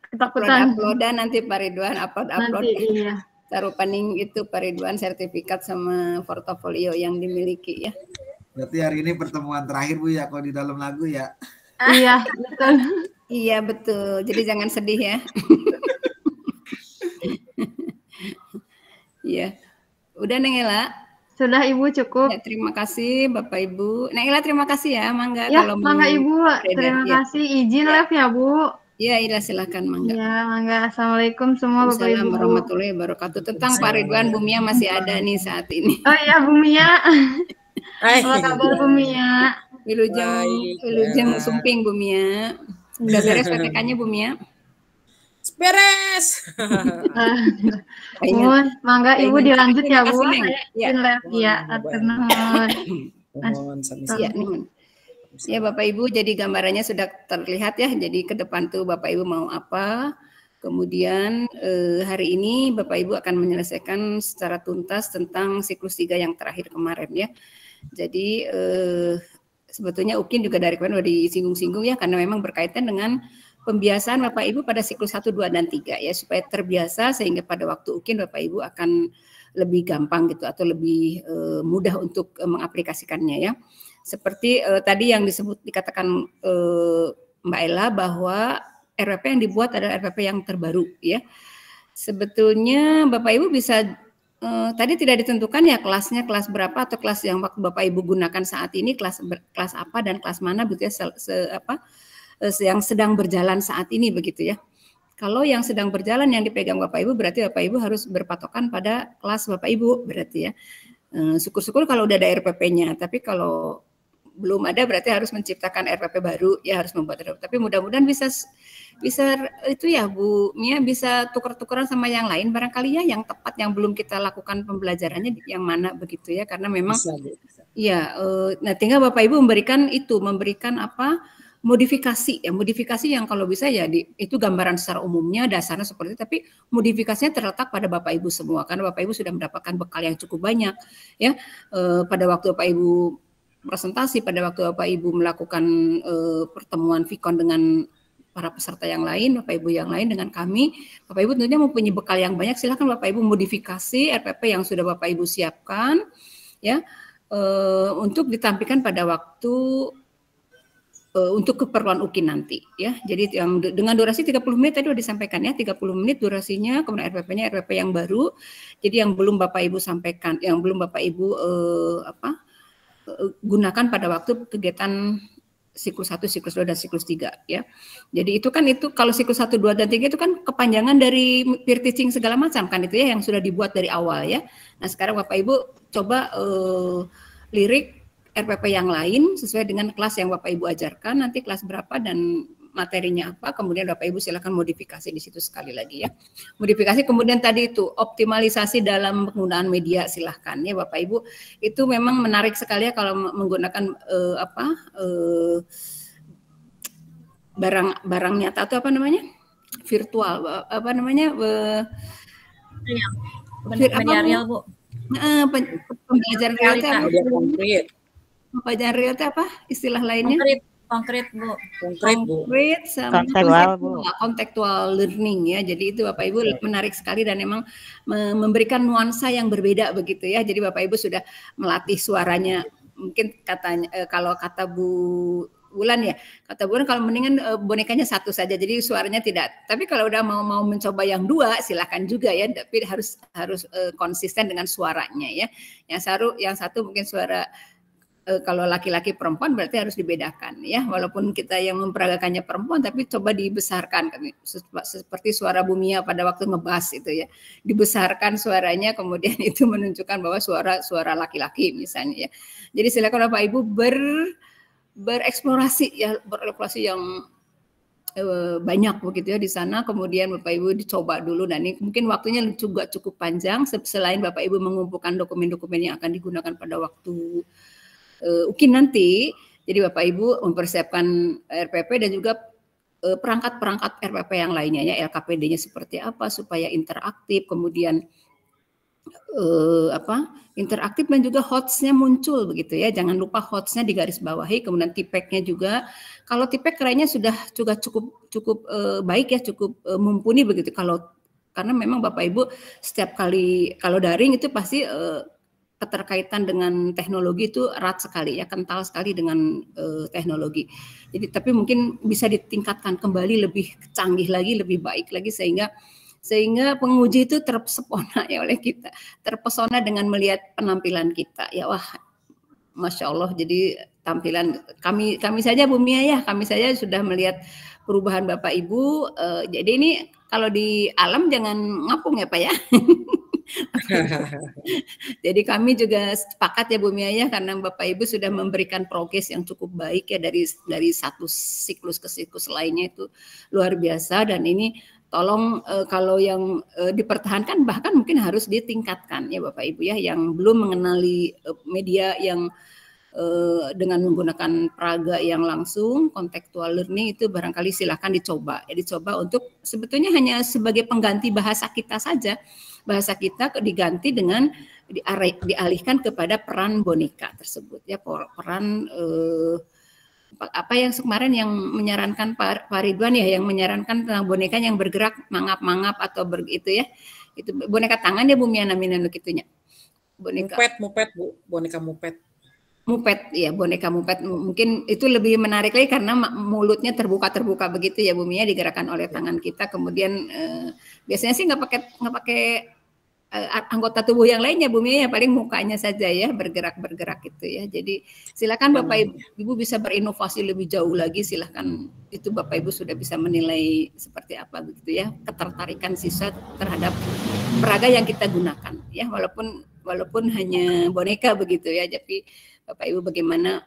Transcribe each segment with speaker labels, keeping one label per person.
Speaker 1: ketakutan.
Speaker 2: Uploadan nanti Pak Ridwan upload.
Speaker 1: Nanti iya.
Speaker 2: Taruh paning itu Pak Ridwan sertifikat sama portofolio yang dimiliki ya.
Speaker 3: Berarti hari ini pertemuan terakhir Bu ya kalau di dalam lagu ya.
Speaker 1: Iya, betul.
Speaker 2: Iya betul. Jadi jangan sedih ya. Iya. Udah Neng Ela?
Speaker 1: Sudah Ibu cukup.
Speaker 2: Ya, terima kasih Bapak Ibu. Neng Ela terima kasih ya, Mangga
Speaker 1: Ya,
Speaker 2: kalau
Speaker 1: Mangga Ibu. Terima kasih izin live ya Bu.
Speaker 2: Iya, Ila silakan Mangga.
Speaker 1: Ya, Mangga. Assalamualaikum semua Bapak Ibu.
Speaker 2: Assalamualaikum warahmatullahi wabarakatuh. Tentang Pak Ridwan, Bu Mia masih ada nih saat ini.
Speaker 1: Oh iya Bu Mia. Apa kabar Bu Mia?
Speaker 2: Wilujeng Sumping Bu Mia. Udah beres PPK-nya Bu Mia?
Speaker 4: Beres.
Speaker 1: Mangga Ibu dilanjut ya Bu.
Speaker 2: Ya, ya Bapak Ibu, jadi gambarannya sudah terlihat ya. Jadi ke depan tuh Bapak Ibu mau apa. Kemudian hari ini Bapak Ibu akan menyelesaikan secara tuntas tentang siklus 3 yang terakhir kemarin ya. Jadi sebetulnya UKIN juga dari kemarin udah disinggung-singgung ya, karena memang berkaitan dengan pembiasaan Bapak Ibu pada siklus 1, 2, dan 3 ya, supaya terbiasa sehingga pada waktu UKIN Bapak Ibu akan lebih gampang gitu atau lebih mudah untuk mengaplikasikannya ya. Seperti tadi yang dikatakan Mbak Ella bahwa RPP yang dibuat adalah RPP yang terbaru ya. Sebetulnya Bapak Ibu bisa tadi tidak ditentukan ya kelasnya kelas berapa atau kelas yang waktu Bapak Ibu gunakan saat ini kelas apa dan kelas mana begitu ya, yang sedang berjalan saat ini begitu ya. Kalau yang sedang berjalan yang dipegang Bapak Ibu berarti Bapak Ibu harus berpatokan pada kelas Bapak Ibu berarti ya. Syukur-syukur kalau udah ada RPP-nya, tapi kalau belum ada berarti harus menciptakan RPP baru ya, harus membuat RPP. Tapi mudah-mudahan bisa itu ya Bu Mia, bisa tukar-tukaran sama yang lain barangkali ya, yang tepat yang belum kita lakukan pembelajarannya yang mana begitu ya, karena memang bisa. Ya nah tinggal Bapak Ibu memberikan apa modifikasi ya, modifikasi yang kalau bisa ya itu gambaran secara umumnya dasarnya seperti itu, tapi modifikasinya terletak pada Bapak Ibu semua karena Bapak Ibu sudah mendapatkan bekal yang cukup banyak ya pada waktu Bapak Ibu presentasi, pada waktu Bapak Ibu melakukan pertemuan Vikon dengan para peserta yang lain, Bapak Ibu yang lain dengan kami, Bapak Ibu tentunya mempunyai bekal yang banyak, silakan Bapak Ibu modifikasi RPP yang sudah Bapak Ibu siapkan ya untuk ditampilkan pada waktu untuk keperluan UKIN nanti ya. Jadi yang dengan durasi 30 menit tadi sudah disampaikan ya, 30 menit durasinya, kemudian RPP-nya RPP yang baru. Jadi yang belum Bapak Ibu sampaikan, yang belum Bapak Ibu gunakan pada waktu kegiatan siklus 1, siklus 2, dan siklus 3 ya. Jadi itu kalau siklus 1, 2, dan 3 itu kan kepanjangan dari peer teaching segala macam kan itu ya yang sudah dibuat dari awal ya. Nah sekarang Bapak Ibu coba lirik RPP yang lain sesuai dengan kelas yang Bapak Ibu ajarkan, nanti kelas berapa dan materinya apa, kemudian Bapak Ibu silakan modifikasi di situ sekali lagi ya. Modifikasi kemudian tadi itu optimalisasi dalam penggunaan media silahkan ya Bapak Ibu. Itu memang menarik sekali ya kalau menggunakan barang nyata atau apa namanya? Virtual, apa namanya?
Speaker 4: Media real Bu.
Speaker 2: Pembelajaran real konkret. Pembelajaran real itu apa istilah lainnya?
Speaker 4: Konkret Bu.
Speaker 2: Konkret sama contextual learning ya. Jadi itu Bapak Ibu menarik sekali dan memang memberikan nuansa yang berbeda begitu ya. Jadi Bapak Ibu sudah melatih suaranya. Mungkin katanya kalau kata Bu Wulan ya, kata Bu Wulan kalau mendingan bonekanya satu saja. Jadi suaranya tidak. Tapi kalau udah mau mencoba yang dua silakan juga ya. Tapi harus konsisten dengan suaranya ya. Yang satu mungkin suara kalau laki-laki perempuan berarti harus dibedakan ya, walaupun kita yang memperagakannya perempuan tapi coba dibesarkan seperti suara Bu Mia pada waktu ngebas itu ya, dibesarkan suaranya kemudian itu menunjukkan bahwa suara laki-laki misalnya ya. Jadi silakan Bapak Ibu bereksplorasi yang banyak begitu ya di sana, kemudian Bapak Ibu dicoba dulu dan ini mungkin waktunya juga cukup panjang selain Bapak Ibu mengumpulkan dokumen-dokumen yang akan digunakan pada waktu UKIN nanti. Jadi Bapak Ibu mempersiapkan RPP dan juga perangkat-perangkat RPP yang lainnya ya, LKPD-nya seperti apa supaya interaktif, kemudian interaktif dan juga hotsnya muncul begitu ya. Jangan lupa hotsnya digarisbawahi, kemudian tipeknya juga. Kalau tipek kayaknya sudah juga cukup baik ya, cukup mumpuni begitu. Karena memang Bapak Ibu setiap kali kalau daring itu pasti keterkaitan dengan teknologi itu erat sekali ya, kental sekali dengan teknologi. Jadi tapi mungkin bisa ditingkatkan kembali, lebih canggih lagi, lebih baik lagi sehingga penguji itu terpesona ya oleh kita, terpesona dengan melihat penampilan kita ya. Wah, Masya Allah, jadi tampilan kami saja Bu Mia ya, kami saja sudah melihat perubahan Bapak Ibu. Jadi ini kalau di alam jangan ngapung ya Pak ya. Jadi kami juga sepakat ya Bu Mia ya, karena Bapak Ibu sudah memberikan progres yang cukup baik ya dari satu siklus ke siklus lainnya, itu luar biasa. Dan ini tolong kalau yang dipertahankan bahkan mungkin harus ditingkatkan ya Bapak Ibu ya, yang belum mengenali media yang dengan menggunakan peraga yang langsung, contextual learning, itu barangkali silakan dicoba untuk sebetulnya hanya sebagai pengganti bahasa kita saja. Bahasa kita diganti dengan dialihkan kepada peran boneka tersebut ya, peran apa yang kemarin yang menyarankan Pak Ridwan ya, yang menyarankan tentang boneka yang bergerak mangap-mangap atau itu ya, itu boneka tangan ya Bu Mia namanya gitunya. Boneka
Speaker 5: mupet Bu, boneka mupet
Speaker 2: ya, boneka mupet mungkin itu lebih menarik lagi karena mulutnya terbuka begitu ya Bu Mia, digerakkan oleh tangan kita. Kemudian biasanya sih nggak pakai anggota tubuh yang lainnya Bu Mia ya, paling mukanya saja ya bergerak itu ya. Jadi silakan Bapak Ibu bisa berinovasi lebih jauh lagi, silakan, itu Bapak Ibu sudah bisa menilai seperti apa begitu ya ketertarikan siswa terhadap peraga yang kita gunakan ya, walaupun hanya boneka begitu ya, tapi Bapak Ibu bagaimana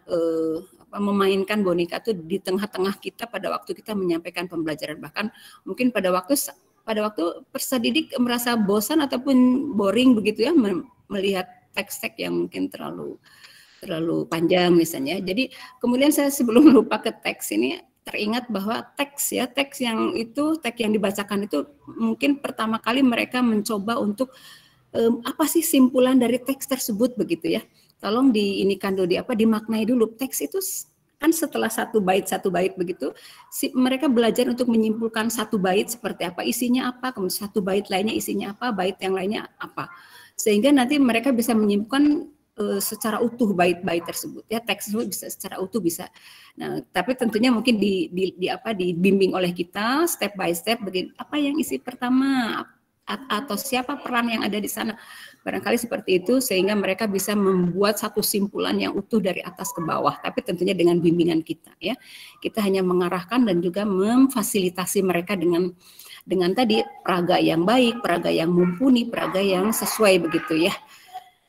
Speaker 2: memainkan boneka itu di tengah-tengah kita pada waktu kita menyampaikan pembelajaran. Bahkan mungkin pada waktu peserta didik merasa bosan ataupun boring begitu ya melihat teks-teks yang mungkin terlalu panjang misalnya. Jadi kemudian saya sebelum lupa ke teks ini teringat bahwa teks yang dibacakan itu mungkin pertama kali mereka mencoba untuk apa sih simpulan dari teks tersebut begitu ya. Tolong diinikan dulu, dimaknai dulu. Teks itu kan setelah satu bait begitu, mereka belajar untuk menyimpulkan satu bait seperti apa, isinya apa, kemudian satu bait lainnya isinya apa, bait yang lainnya apa, sehingga nanti mereka bisa menyimpulkan secara utuh bait-bait tersebut ya, teks tersebut bisa secara utuh bisa. Nah, tapi tentunya mungkin dibimbing oleh kita step by step, apa yang isi pertama atau siapa peran yang ada di sana. Barangkali seperti itu sehingga mereka bisa membuat satu simpulan yang utuh dari atas ke bawah, tapi tentunya dengan bimbingan kita ya. Kita hanya mengarahkan dan juga memfasilitasi mereka dengan tadi peraga yang baik, peraga yang mumpuni, peraga yang sesuai begitu ya.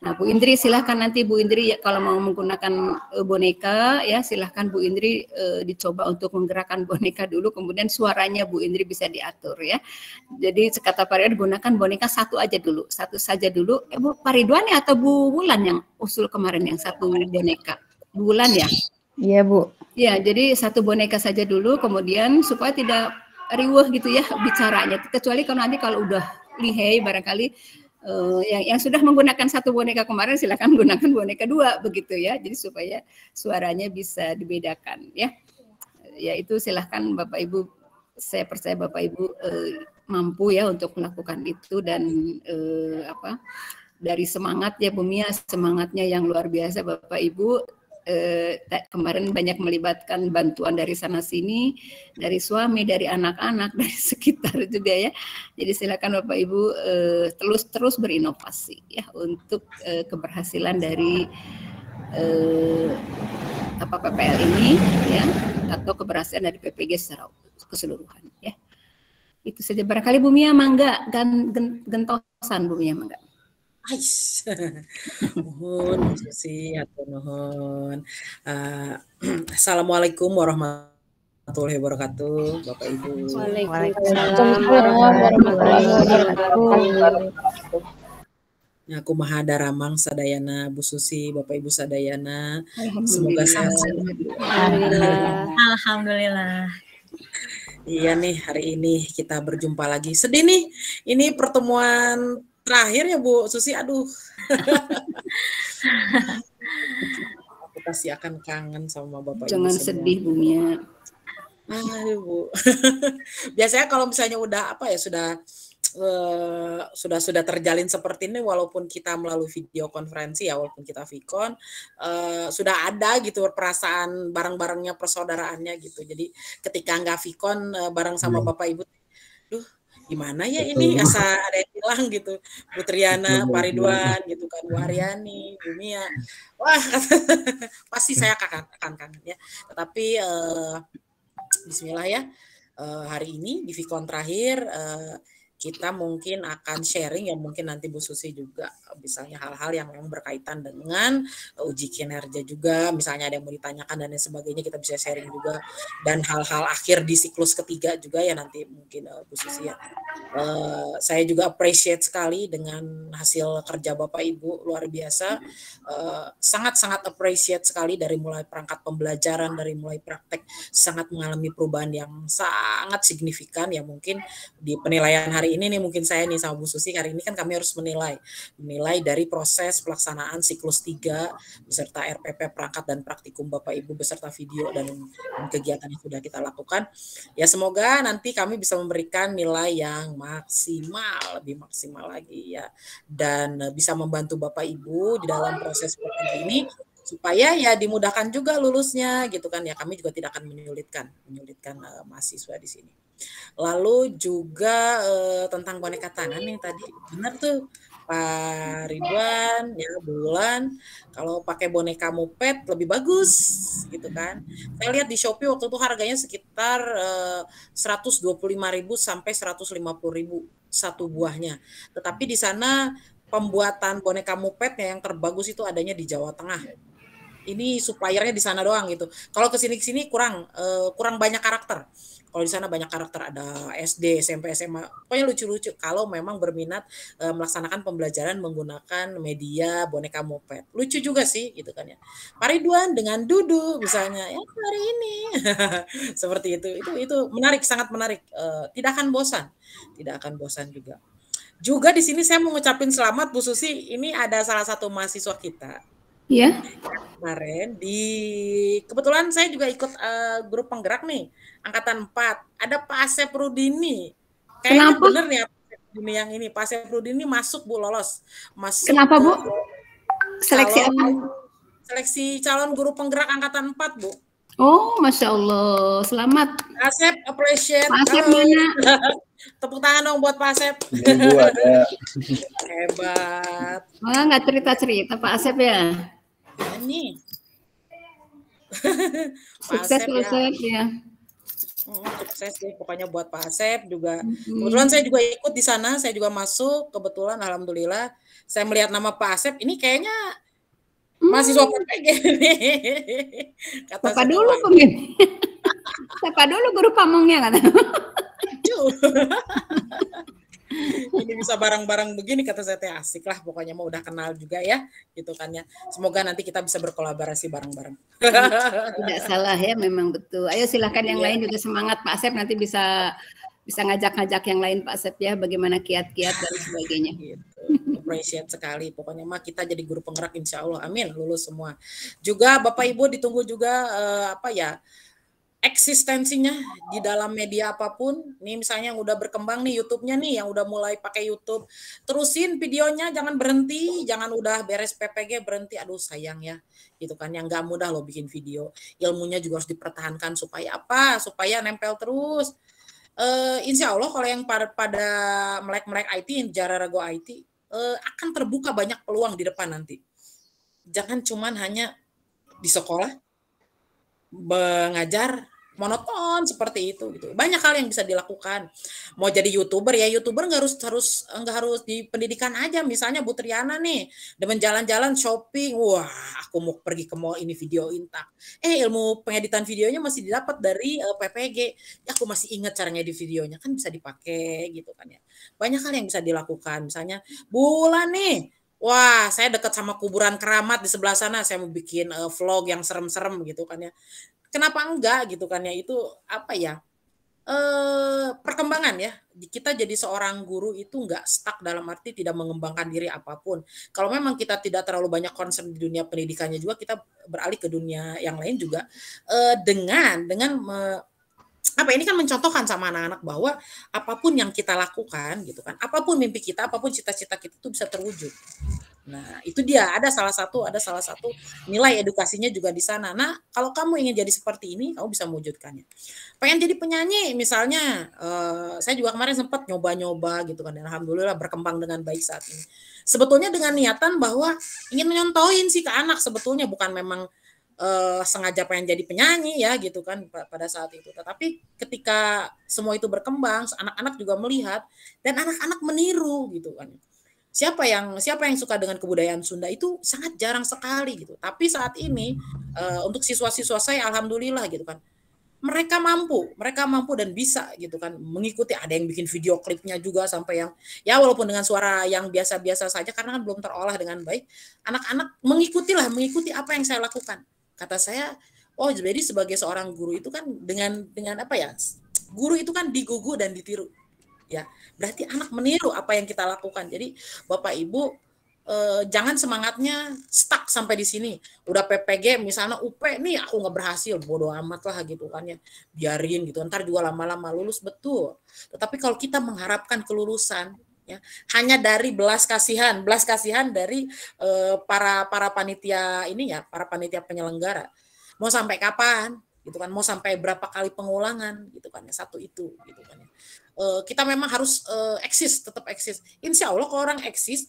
Speaker 2: Nah, Bu Indri silahkan nanti Bu Indri ya, kalau mau menggunakan boneka ya silahkan Bu Indri dicoba untuk menggerakkan boneka dulu, kemudian suaranya Bu Indri bisa diatur ya. Jadi kata Pak Ridwan gunakan boneka satu saja dulu. Bu Pak Ridwan ya atau Bu Wulan yang usul kemarin yang satu boneka? Bu Wulan ya?
Speaker 1: Iya Bu.
Speaker 2: Ya, jadi satu boneka saja dulu, kemudian supaya tidak riweh gitu ya bicaranya. Kecuali kalau nanti kalau udah lihai barangkali yang sudah menggunakan satu boneka kemarin silakan gunakan boneka dua begitu ya, jadi supaya suaranya bisa dibedakan ya. Ya itu silahkan Bapak Ibu, saya percaya Bapak Ibu mampu ya untuk melakukan itu. Dan dari semangat ya Bu Mia, semangatnya yang luar biasa Bapak Ibu. Kemarin banyak melibatkan bantuan dari sana sini, dari suami, dari anak-anak, dari sekitar juga ya. Jadi silakan Bapak Ibu terus berinovasi ya untuk keberhasilan dari PPL ini ya, atau keberhasilan dari PPG secara keseluruhan ya. Itu saja barangkali Bu Mia, mangga gentosan Bu Mia, mangga.
Speaker 5: Ais, mohon Susi, atur nuhun. Assalamualaikum warahmatullahi wabarakatuh, Bapak Ibu.
Speaker 1: Waalaikumsalam warahmatullahi wabarakatuh.
Speaker 5: Aku maha daramang sadayana Bu Susi, Bapak Ibu sadayana. Semoga sehat.
Speaker 4: Alhamdulillah.
Speaker 5: Iya nih, hari ini kita berjumpa lagi. Sedih nih, ini pertemuan terakhir ya Bu Susi, aduh. Aku pasti akan kangen sama Bapak Ibu
Speaker 2: Jangan
Speaker 5: semua.
Speaker 2: sedih Bu Mia.
Speaker 5: Aduh Bu. Biasanya kalau misalnya udah apa ya, sudah terjalin seperti ini, walaupun kita melalui video konferensi ya, walaupun kita Vicon, sudah ada gitu perasaan bareng-barengnya, persaudaraannya gitu. Jadi ketika nggak Vicon bareng sama Bapak Ibu, duh gimana ya ini, asa ada yang hilang gitu. Bu Triana, Pak Ridwan gitu kan, Bu Aryani, Bu Mia, wah pasti saya akan kangen ya. Tetapi Bismillah ya, hari ini di Vicon terakhir kita mungkin akan sharing ya, mungkin nanti Bu Susi juga misalnya hal-hal yang memang berkaitan dengan uji kinerja juga, misalnya ada yang mau ditanyakan dan lain sebagainya, kita bisa sharing juga, dan hal-hal akhir di siklus ketiga juga ya nanti mungkin Bu Susi ya. Saya juga appreciate sekali dengan hasil kerja Bapak Ibu, luar biasa, sangat-sangat appreciate sekali dari mulai perangkat pembelajaran, dari mulai praktek, sangat mengalami perubahan yang sangat signifikan ya. Mungkin di penilaian hari ini nih, mungkin saya nih sama Bu Susi hari ini kan kami harus menilai dari proses pelaksanaan siklus 3 beserta RPP perangkat dan praktikum Bapak Ibu beserta video dan kegiatan yang sudah kita lakukan. Ya semoga nanti kami bisa memberikan nilai yang maksimal, lebih maksimal lagi ya, dan bisa membantu Bapak Ibu di dalam proses seperti ini supaya ya dimudahkan juga lulusnya gitu kan ya. Kami juga tidak akan menyulitkan mahasiswa di sini. Lalu juga tentang boneka tangan nih tadi, benar tuh Pak Ridwan ya, Bulan, kalau pakai boneka moped lebih bagus gitu kan. Saya lihat di Shopee waktu itu harganya sekitar 125.000 sampai 150.000 satu buahnya. Tetapi di sana pembuatan boneka mopednya yang terbagus itu adanya di Jawa Tengah. Ini suppliernya di sana doang gitu. Kalau kesini kurang banyak karakter. Kalau di sana banyak karakter, ada SD, SMP, SMA, pokoknya lucu-lucu. Kalau memang berminat melaksanakan pembelajaran menggunakan media boneka moped, lucu juga sih, gitu kan ya. Pak Ridwan dengan Dudu misalnya, ya hari ini, seperti itu menarik, sangat menarik. Tidak akan bosan juga. Juga di sini saya mau ngucapin selamat Bu Susi, ini ada salah satu mahasiswa kita.
Speaker 2: Ya.
Speaker 5: Kemarin kebetulan saya juga ikut grup penggerak nih, angkatan 4. Ada Pak Asep Rudini. Kayaknya bener nih Pak Asep Rudini yang ini. Pak Asep Rudini masuk Bu, lolos.
Speaker 2: Kenapa Bu? Seleksi apa?
Speaker 5: Seleksi calon guru penggerak angkatan 4 Bu.
Speaker 2: Oh, Masya Allah. Selamat.
Speaker 5: Pak Asep, appreciate.
Speaker 2: Pak Asep mana?
Speaker 5: Tepuk tangan dong buat Pak Asep.
Speaker 6: Bu ada.
Speaker 5: Hebat.
Speaker 2: Wah, nggak cerita-cerita Pak Asep ya?
Speaker 5: Ini.
Speaker 2: Sukses Pak Asep ya.
Speaker 5: Sukses deh pokoknya buat Pak Asep juga. Kebetulan saya juga ikut di sana, saya juga masuk, kebetulan alhamdulillah saya melihat nama Pak Asep, ini kayaknya mahasiswa PPG nih. Kata
Speaker 2: Siapa dulu pemimpin? Siapa dulu guru pamongnya kata.
Speaker 5: Ini bisa bareng-bareng begini, kata saya, asik lah pokoknya, mau udah kenal juga ya gitu kan ya. Semoga nanti kita bisa berkolaborasi bareng-bareng.
Speaker 2: Tidak salah ya, memang betul. Ayo silakan yang lain juga semangat Pak Asep, nanti bisa ngajak-ngajak yang lain Pak Asep ya, bagaimana kiat-kiat dan sebagainya.
Speaker 5: Gitu. Appreciate sekali pokoknya mah, kita jadi guru penggerak insya Allah, amin, lulus semua. Juga Bapak Ibu ditunggu juga eksistensinya di dalam media apapun. Nih misalnya yang udah berkembang nih YouTube-nya nih, yang udah mulai pakai YouTube, terusin videonya, jangan berhenti, jangan udah beres PPG berhenti, aduh sayang ya gitu kan, yang nggak mudah loh bikin video, ilmunya juga harus dipertahankan supaya apa, supaya nempel terus. Insya Allah kalau yang pada melek IT, yang jarang ragu IT, akan terbuka banyak peluang di depan nanti. Jangan cuman hanya di sekolah mengajar monoton seperti itu gitu. Banyak hal yang bisa dilakukan. Mau jadi YouTuber ya, YouTuber nggak harus di pendidikan aja. Misalnya Bu Triana nih, demen jalan-jalan shopping, wah aku mau pergi ke mall ini videoin tak. Ilmu pengeditan videonya masih didapat dari PPG. Ya, aku masih ingat caranya di videonya, kan bisa dipakai gitu kan ya. Banyak hal yang bisa dilakukan. Misalnya Bulan nih, wah saya dekat sama kuburan keramat di sebelah sana, saya mau bikin vlog yang serem-serem gitu kan ya. Kenapa enggak gitu kan ya, itu apa ya, perkembangan ya. Kita jadi seorang guru itu nggak stuck dalam arti tidak mengembangkan diri apapun. Kalau memang kita tidak terlalu banyak concern di dunia pendidikannya juga, kita beralih ke dunia yang lain juga dengan apa ini kan mencontohkan sama anak-anak bahwa apapun yang kita lakukan gitu kan, apapun mimpi kita, apapun cita-cita kita itu bisa terwujud. Nah, itu dia ada salah satu nilai edukasinya juga di sana. Nah, kalau kamu ingin jadi seperti ini, kamu bisa mewujudkannya. Pengen jadi penyanyi misalnya, saya juga kemarin sempat nyoba-nyoba gitu kan, dan alhamdulillah berkembang dengan baik saat ini. Sebetulnya dengan niatan bahwa ingin menyontohin sih ke anak, sebetulnya bukan memang sengaja pengen jadi penyanyi ya gitu kan pada saat itu. Tetapi ketika semua itu berkembang, anak-anak juga melihat dan anak-anak meniru gitu kan. Siapa yang suka dengan kebudayaan Sunda itu sangat jarang sekali gitu. Tapi saat ini untuk siswa-siswa saya alhamdulillah gitu kan. Mereka mampu dan bisa gitu kan mengikuti. Ada yang bikin video klipnya juga sampai yang ya walaupun dengan suara yang biasa-biasa saja karena kan belum terolah dengan baik. Anak-anak mengikuti apa yang saya lakukan. Kata saya, oh jadi sebagai seorang guru itu kan dengan apa ya? Guru itu kan digugu dan ditiru. Ya, berarti anak meniru apa yang kita lakukan. Jadi Bapak Ibu jangan semangatnya stuck sampai di sini. Udah PPG misalnya UP nih aku nggak berhasil, bodoh amat lah gitu kan ya. Biarin gitu. Ntar juga lama-lama lulus betul. Tetapi kalau kita mengharapkan kelulusan ya hanya dari belas kasihan dari para panitia ini ya, para panitia penyelenggara. Mau sampai kapan? Gitu kan, mau sampai berapa kali pengulangan gitu kan ya, satu itu gitu kan ya. Kita memang harus tetap eksis. Insya Allah kalau orang eksis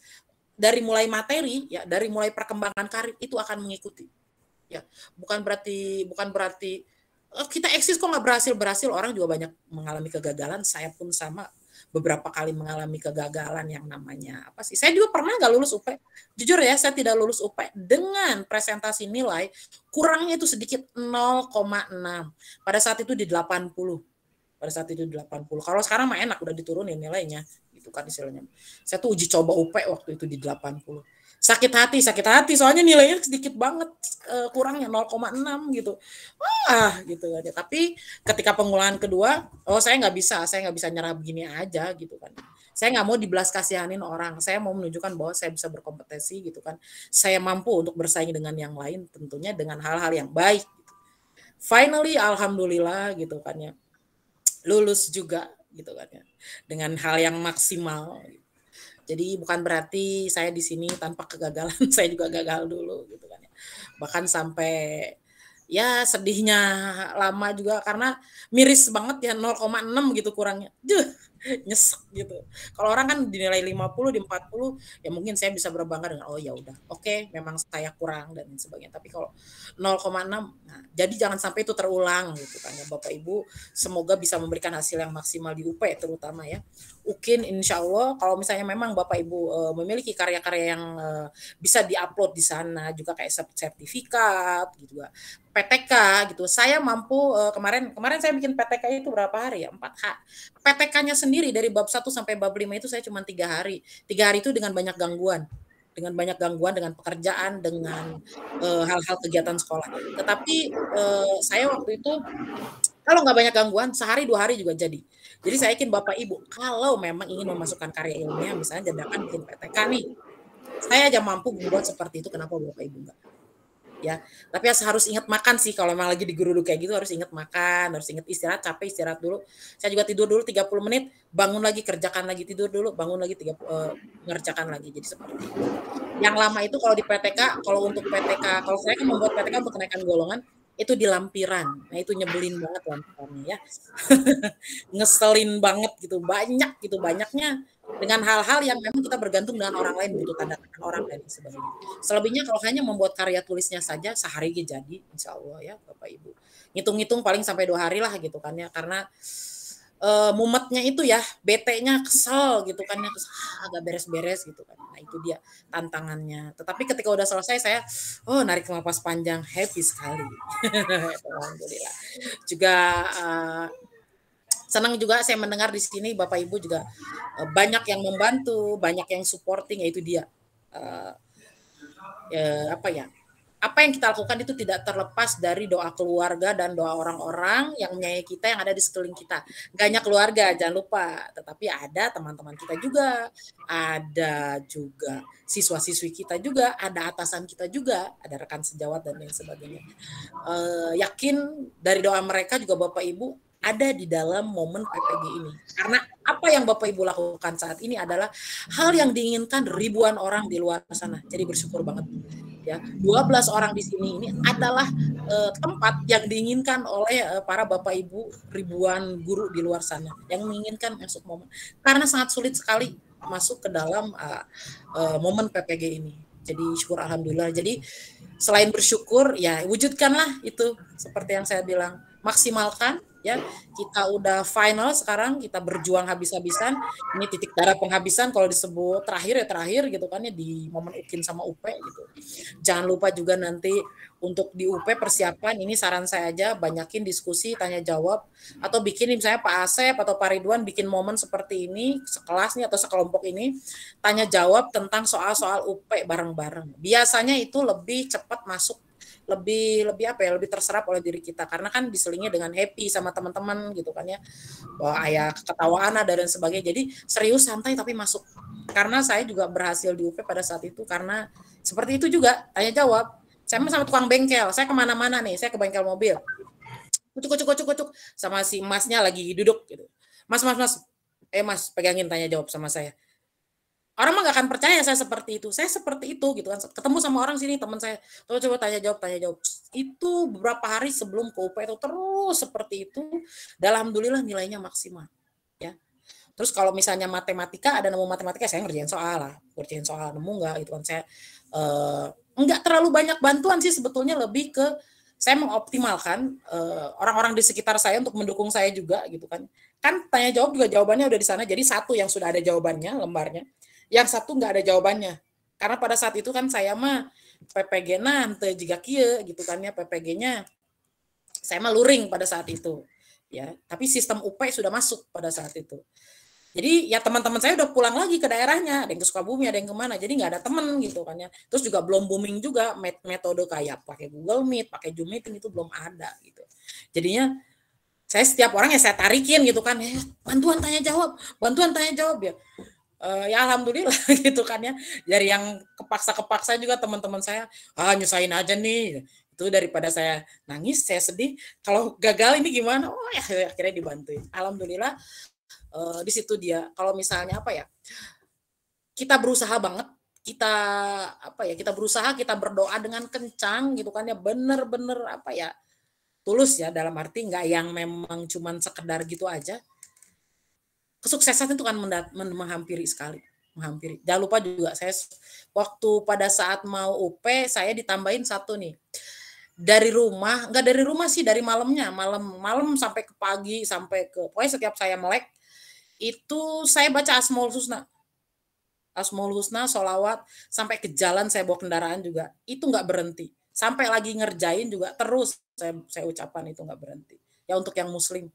Speaker 5: dari mulai materi ya, dari mulai perkembangan karir itu akan mengikuti. Ya, bukan berarti kita eksis kok nggak berhasil, orang juga banyak mengalami kegagalan. Saya pun sama beberapa kali mengalami kegagalan yang namanya apa sih? Saya juga pernah nggak lulus UP. Jujur ya, saya tidak lulus UP dengan presentasi nilai kurangnya itu sedikit 0,6. Pada saat itu di 80. Kalau sekarang mah enak udah diturunin nilainya gitu kan istilahnya. Saya tuh uji coba UP waktu itu di 80. Sakit hati soalnya nilainya sedikit banget kurangnya 0,6 gitu. Gitu kan. Tapi ketika pengulangan kedua, saya nggak bisa nyerah begini aja gitu kan. Saya nggak mau dibelas kasihanin orang. Saya mau menunjukkan bahwa saya bisa berkompetisi gitu kan. Saya mampu untuk bersaing dengan yang lain tentunya dengan hal-hal yang baik. Gitu. Finally alhamdulillah gitu kan ya. Lulus juga gitu kan ya. Dengan hal yang maksimal. Jadi bukan berarti saya di sini tanpa kegagalan, saya juga gagal dulu gitu kan ya. Bahkan sampai ya sedihnya lama juga karena miris banget ya 0,6 gitu kurangnya. Nyesek gitu. Kalau orang kan dinilai 50 di 40 ya mungkin saya bisa berbangga dengan oh ya udah oke, memang saya kurang dan sebagainya. Tapi kalau 0,6 nah jadi jangan sampai itu terulang gitu kan ya Bapak Ibu. Semoga bisa memberikan hasil yang maksimal di UP terutama ya. UKIN insya Allah kalau misalnya memang Bapak Ibu memiliki karya-karya yang bisa diupload di sana juga kayak sertifikat gitu ya. PTK gitu. Saya mampu kemarin saya bikin PTK itu berapa hari ya? 4 hari. PTK-nya sendiri dari bab 1 sampai bab 5 itu saya cuma 3 hari. 3 hari itu dengan banyak gangguan. Dengan pekerjaan, dengan hal-hal kegiatan sekolah. Tetapi saya waktu itu kalau nggak banyak gangguan, sehari 2 hari juga jadi. Jadi saya yakin Bapak Ibu, kalau memang ingin memasukkan karya ilmiah, misalnya dadakan bikin PTK nih, saya aja mampu membuat seperti itu, kenapa Bapak Ibu enggak? Ya, tapi harus ingat makan sih kalau memang lagi digeruduk kayak gitu harus ingat makan, harus ingat istirahat, capek istirahat dulu. Saya juga tidur dulu 30 menit, bangun lagi kerjakan lagi, tidur dulu, bangun lagi ngerjakan lagi. Jadi seperti itu. Yang lama itu kalau di PTK, kalau untuk PTK, kalau saya kan membuat PTK untuk kenaikan golongan itu di lampiran. Nah, itu nyebelin banget lampirannya ya. Ngeselin banget gitu, banyaknya dengan hal-hal yang memang kita bergantung dengan orang lain, butuh tanda tangan orang dan sebagainya. Selebihnya kalau hanya membuat karya tulisnya saja sehari jadi insya Allah ya Bapak Ibu. Ngitung-ngitung paling sampai 2 hari lah gitu kan ya, karena mumetnya itu ya, bete-nya kesel gitu kan ya, agak beres-beres gitu kan. Nah itu dia tantangannya. Tetapi ketika udah selesai saya narik napas panjang, happy sekali. Alhamdulillah. Juga senang juga saya mendengar di sini Bapak Ibu juga banyak yang membantu, banyak yang supporting, yaitu dia apa yang kita lakukan itu tidak terlepas dari doa keluarga dan doa orang-orang yang menyayangi kita, yang ada di sekeliling kita. Gak hanya keluarga, jangan lupa, tetapi ada teman-teman kita juga, ada juga siswa-siswi kita juga, ada atasan kita juga, ada rekan sejawat dan lain sebagainya. Yakin dari doa mereka juga Bapak Ibu ada di dalam momen PPG ini. Karena apa yang Bapak Ibu lakukan saat ini adalah hal yang diinginkan ribuan orang di luar sana. Jadi bersyukur banget. Ya, 12 orang di sini ini adalah tempat yang diinginkan oleh para Bapak Ibu ribuan guru di luar sana yang menginginkan masuk momen. Karena sangat sulit sekali masuk ke dalam momen PPG ini. Jadi syukur alhamdulillah. Jadi selain bersyukur ya wujudkanlah itu seperti yang saya bilang, maksimalkan ya. Kita udah final sekarang, kita berjuang habis-habisan. Ini titik darah penghabisan kalau disebut terakhir ya terakhir gitu kan ya di momen UKIN sama UP gitu. Jangan lupa juga nanti untuk di UP persiapan, ini saran saya aja, banyakin diskusi, tanya jawab, atau bikin misalnya Pak Asep atau Pak Ridwan bikin momen seperti ini, sekelas nih atau sekelompok ini, tanya jawab tentang soal-soal UP bareng-bareng. Biasanya itu lebih cepat masuk, lebih apa ya, lebih terserap oleh diri kita, karena kan diselingi dengan happy sama teman-teman gitu kan ya, wah ayah ketawaan ada dan sebagainya, jadi serius santai tapi masuk. Karena saya juga berhasil di UP pada saat itu karena seperti itu juga, tanya jawab. Saya sama tukang bengkel, saya kemana-mana nih, saya ke bengkel mobil, kucuk sama si masnya lagi duduk gitu, mas pegangin tanya jawab sama saya. Orang mah gak akan percaya saya seperti itu gitu kan. Ketemu sama orang sini, teman saya, coba tanya jawab. Itu beberapa hari sebelum ke UP itu terus seperti itu. Dan alhamdulillah nilainya maksimal. Ya. Terus kalau misalnya matematika, ada nemu matematika, saya ngerjain soal nemu nggak gitu kan. Saya nggak terlalu banyak bantuan sih sebetulnya, lebih ke saya mengoptimalkan orang-orang di sekitar saya untuk mendukung saya juga gitu kan. Kan tanya jawab juga jawabannya udah di sana. Jadi satu yang sudah ada jawabannya lembarnya, yang satu nggak ada jawabannya. Karena pada saat itu kan saya mah PPG-na henteu jiga kieu gitu kan ya, PPG-nya saya mah luring pada saat itu. Ya, tapi sistem UP sudah masuk pada saat itu. Jadi ya teman-teman saya udah pulang lagi ke daerahnya, ada yang ke Sukabumi, ada yang kemana, jadi nggak ada teman gitu kan ya. Terus juga belum booming juga metode kayak pakai Google Meet, pakai Zoom meeting, itu belum ada gitu. Jadinya saya setiap orang ya saya tarikin gitu kan, bantuan tanya jawab ya. Ya alhamdulillah gitu kan ya. Dari yang kepaksa juga teman-teman saya, nyusahin aja nih. Itu daripada saya nangis, saya sedih. Kalau gagal ini gimana? Oh ya akhirnya dibantuin. Alhamdulillah. Di situ dia, kalau misalnya apa ya, kita berusaha banget, kita berusaha, kita berdoa dengan kencang gitu kan ya, bener-bener apa ya, tulus ya, dalam arti nggak yang memang cuman sekedar gitu aja. Kesuksesan itu kan menghampiri sekali, menghampiri. Jangan lupa juga saya waktu pada saat mau UP, saya ditambahin satu nih, dari rumah, nggak dari rumah sih, dari malamnya, malam sampai ke pagi, sampai ke, pokoknya setiap saya melek itu saya baca Asmaul Husna, sholawat, sampai ke jalan saya bawa kendaraan juga, itu nggak berhenti. Sampai lagi ngerjain juga terus saya ucapan itu nggak berhenti. Ya untuk yang muslim,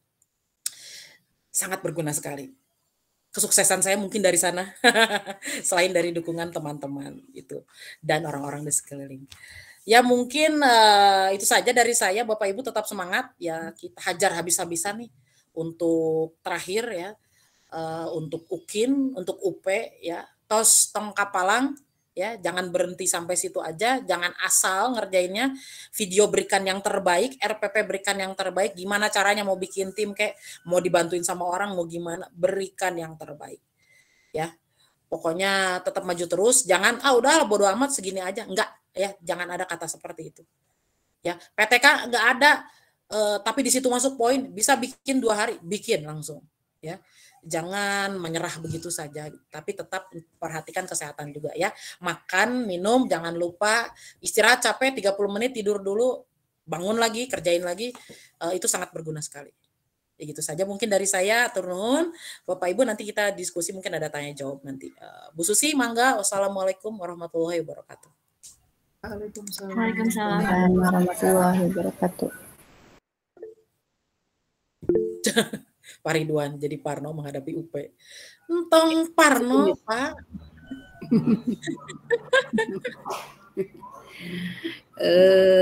Speaker 5: sangat berguna sekali. Kesuksesan saya mungkin dari sana, selain dari dukungan teman-teman itu dan orang-orang di sekeliling. Ya mungkin itu saja dari saya, Bapak Ibu tetap semangat ya, kita hajar habis-habisan nih untuk terakhir ya. Untuk UKIN, untuk UP ya, tos tong kapalang ya, jangan berhenti sampai situ aja, jangan asal ngerjainnya. Video berikan yang terbaik, RPP berikan yang terbaik, gimana caranya mau bikin tim kayak mau dibantuin sama orang mau gimana, berikan yang terbaik ya. Pokoknya tetap maju terus, jangan udah bodo amat segini aja, enggak ya, jangan ada kata seperti itu ya. PTK enggak ada tapi di situ masuk poin, bisa bikin 2 hari, bikin langsung ya. Jangan menyerah begitu saja, tapi tetap perhatikan kesehatan juga ya. Makan, minum, jangan lupa istirahat, capek 30 menit tidur dulu, bangun lagi, kerjain lagi, itu sangat berguna sekali. Ya gitu saja mungkin dari saya, turun. Bapak Ibu nanti kita diskusi, mungkin ada tanya jawab nanti. Bu Susi, mangga. Wassalamualaikum warahmatullahi wabarakatuh.
Speaker 1: Waalaikumsalam
Speaker 6: warahmatullahi wabarakatuh.
Speaker 5: Pak Ridwan jadi Parno menghadapi UP. Entong Parno, Pak.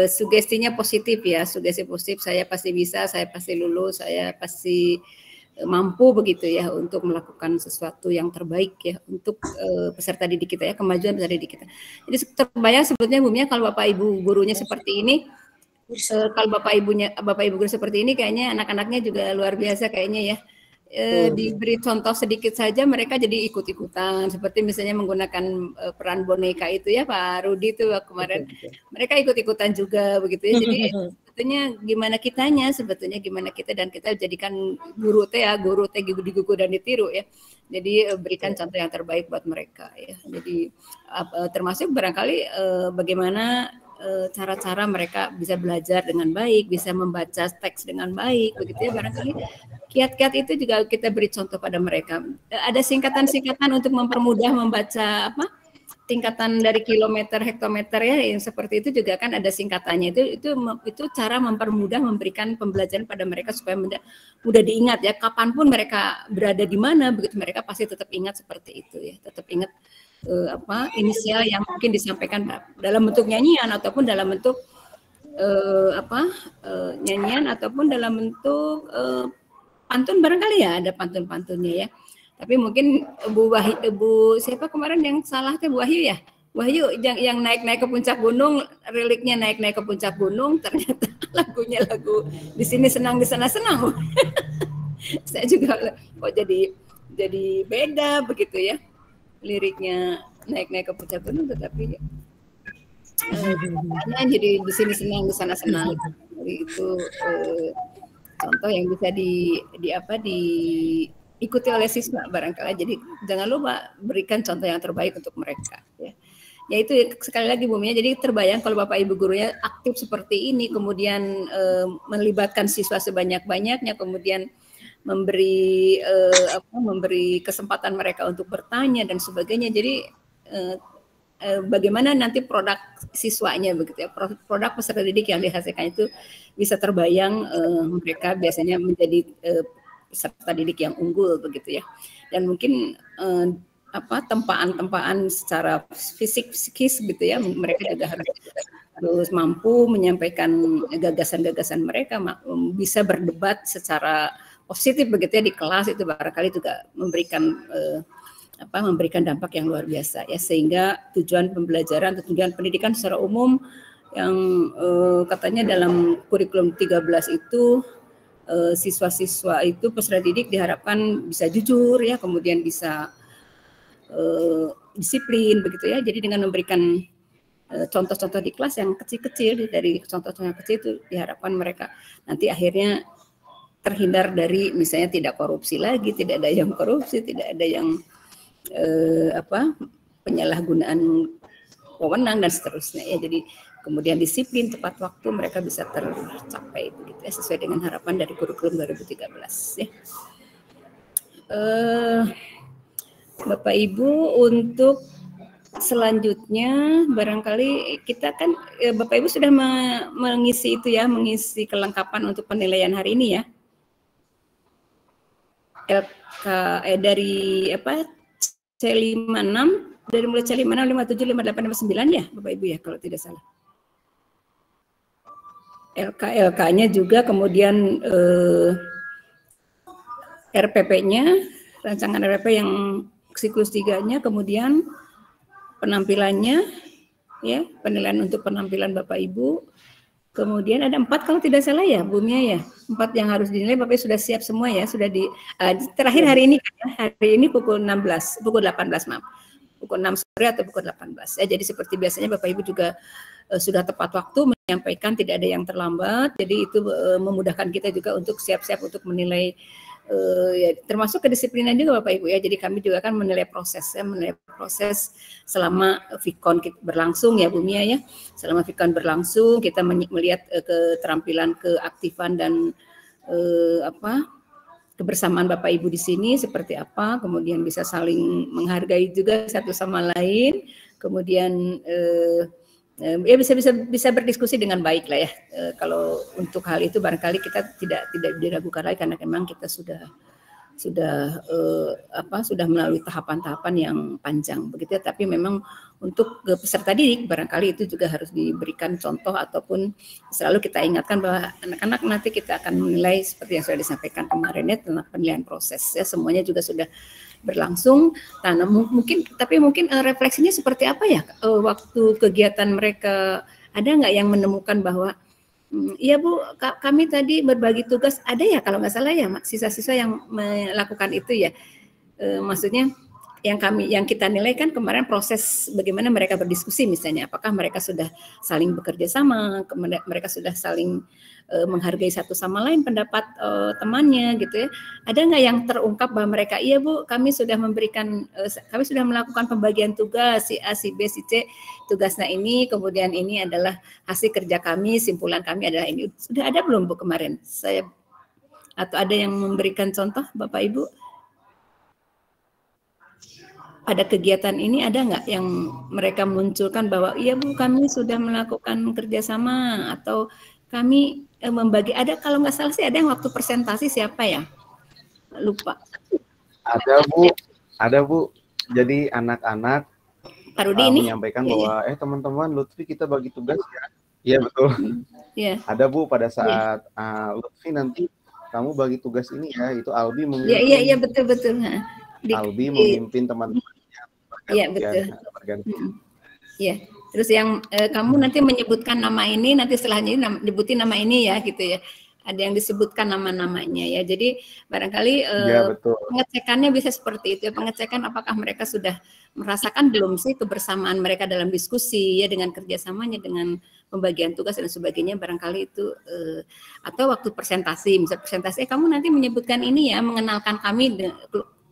Speaker 2: sugestinya positif ya, sugesti positif, saya pasti bisa, saya pasti lulus, saya pasti mampu begitu ya untuk melakukan sesuatu yang terbaik ya untuk peserta didik kita ya, kemajuan peserta didik kita. Jadi terbayang sebetulnya Bu Mia kalau Bapak Ibu gurunya seperti ini, kalau Bapak Ibu guru seperti ini kayaknya anak-anaknya juga luar biasa kayaknya ya. Diberi contoh sedikit saja mereka jadi ikut-ikutan, seperti misalnya menggunakan peran boneka itu ya Pak Rudi itu kemarin, mereka ikut-ikutan juga begitu ya. Jadi sebetulnya gimana kita dan kita jadikan guru teh digugu dan ditiru ya. Jadi berikan contoh yang terbaik buat mereka ya. Jadi termasuk barangkali bagaimana cara-cara mereka bisa belajar dengan baik, bisa membaca teks dengan baik, begitu ya. Barangkali kiat-kiat itu juga kita beri contoh pada mereka. Ada singkatan-singkatan untuk mempermudah membaca tingkatan dari kilometer, hektometer ya, yang seperti itu juga kan ada singkatannya. Itu cara mempermudah memberikan pembelajaran pada mereka supaya mudah diingat ya. Kapanpun mereka berada di mana, begitu mereka pasti tetap ingat seperti itu ya. Tetap ingat inisial yang mungkin disampaikan dalam bentuk nyanyian ataupun dalam bentuk nyanyian ataupun dalam bentuk pantun, barangkali ya ada pantun-pantunnya ya. Tapi mungkin Bu siapa kemarin yang salah teh Bu Wahyu ya. Wahyu yang naik-naik ke puncak gunung, reliknya naik-naik ke puncak gunung, ternyata lagunya lagu di sini senang di sana senang. Saya juga kok jadi beda begitu ya. Liriknya naik-naik ke puncak gunung tetapi jadi di sini senang di sana senang. Jadi itu contoh yang bisa diikuti oleh siswa barangkali. Jadi jangan lupa berikan contoh yang terbaik untuk mereka ya. Ya itu sekali lagi Bu Mia, jadi terbayang kalau Bapak Ibu gurunya aktif seperti ini, kemudian melibatkan siswa sebanyak-banyaknya, kemudian memberi kesempatan mereka untuk bertanya dan sebagainya. Jadi bagaimana nanti produk siswanya begitu ya, produk peserta didik yang dihasilkan itu bisa terbayang mereka biasanya menjadi peserta didik yang unggul begitu ya. Dan mungkin tempaan secara fisik psikis gitu ya, mereka juga harus mampu menyampaikan gagasan-gagasan mereka, bisa berdebat secara positif begitu ya di kelas, itu barangkali juga memberikan dampak yang luar biasa ya, sehingga tujuan pembelajaran atau tujuan pendidikan secara umum yang katanya dalam kurikulum 13 itu siswa-siswa itu peserta didik diharapkan bisa jujur ya, kemudian bisa disiplin begitu ya. Jadi dengan memberikan contoh-contoh di kelas yang kecil-kecil, dari contoh-contoh yang kecil itu diharapkan mereka nanti akhirnya terhindar dari misalnya tidak korupsi lagi, tidak ada yang korupsi, tidak ada yang penyalahgunaan wewenang dan seterusnya ya. Jadi kemudian disiplin tepat waktu mereka bisa tercapai begitu ya, sesuai dengan harapan dari kurikulum 2013 ya. Bapak Ibu, untuk selanjutnya barangkali kita kan Bapak Ibu sudah mengisi itu ya, mengisi kelengkapan untuk penilaian hari ini ya. Dari C56, dari mulai C56, 57, 58, 59 ya Bapak Ibu ya kalau tidak salah. LK-nya juga, kemudian RPP-nya, rancangan RPP yang siklus 3-nya, kemudian penampilannya ya, penilaian untuk penampilan Bapak Ibu. Kemudian ada 4 kalau tidak salah ya Bu Mia ya, 4 yang harus dinilai. Bapak sudah siap semua ya, sudah terakhir hari ini kan, hari ini pukul 18 maaf, pukul 6 sore atau pukul 18 ya. Jadi seperti biasanya Bapak Ibu juga sudah tepat waktu menyampaikan, tidak ada yang terlambat. Jadi itu memudahkan kita juga untuk siap-siap untuk menilai, ya, termasuk kedisiplinan juga Bapak Ibu ya. Jadi kami juga akan menilai proses selama Vikon berlangsung ya Bu Mia ya. Selama Vikon berlangsung kita melihat keterampilan, keaktifan dan kebersamaan Bapak Ibu di sini seperti apa, kemudian bisa saling menghargai juga satu sama lain, kemudian ya bisa berdiskusi dengan baik lah ya. Kalau untuk hal itu barangkali kita tidak diragukan lagi karena memang kita sudah sudah melalui tahapan-tahapan yang panjang begitu ya. Tapi memang untuk peserta didik barangkali itu juga harus diberikan contoh ataupun selalu kita ingatkan bahwa anak-anak nanti kita akan menilai seperti yang sudah disampaikan kemarin ya tentang penilaian proses ya, semuanya juga sudah berlangsung. Nah, mungkin refleksinya seperti apa ya waktu kegiatan mereka, ada nggak yang menemukan bahwa iya Bu, kami tadi berbagi tugas, ada ya kalau nggak salah ya siswa-siswa yang melakukan itu ya. Maksudnya yang kita nilai kan kemarin proses bagaimana mereka berdiskusi misalnya, apakah mereka sudah saling bekerja sama, mereka sudah saling menghargai satu sama lain pendapat temannya gitu ya. Ada nggak yang terungkap bahwa mereka, iya Bu, kami sudah melakukan pembagian tugas si A, si B, si C, tugasnya ini, kemudian ini adalah hasil kerja kami, simpulan kami adalah ini. Sudah ada belum Bu kemarin? Atau ada yang memberikan contoh Bapak Ibu? Pada kegiatan ini ada nggak yang mereka munculkan bahwa iya Bu, kami sudah melakukan kerjasama atau kami membagi, ada kalau nggak salah sih ada yang waktu presentasi siapa ya? Lupa.
Speaker 7: Ada Bu. Jadi anak-anak
Speaker 2: Pak Rudi ini
Speaker 7: menyampaikan bahwa teman-teman Lutfi kita bagi tugas ya. Iya betul.
Speaker 2: Iya.
Speaker 7: Ada Bu pada saat Lutfi nanti kamu bagi tugas ini ya, itu Albi memimpin.
Speaker 2: Iya betul.
Speaker 7: Albi memimpin teman-teman.
Speaker 2: Iya betul. Iya. Terus yang kamu nanti menyebutkan nama ini, nanti setelahnya nyebutin nama ini ya gitu ya. Ada yang disebutkan nama-namanya ya. Jadi barangkali pengecekannya bisa seperti itu ya. Pengecekan apakah mereka sudah merasakan belum sih kebersamaan mereka dalam diskusi ya, dengan kerjasamanya, dengan pembagian tugas dan sebagainya. Barangkali itu atau waktu presentasi, misal presentasi kamu nanti menyebutkan ini ya, mengenalkan kami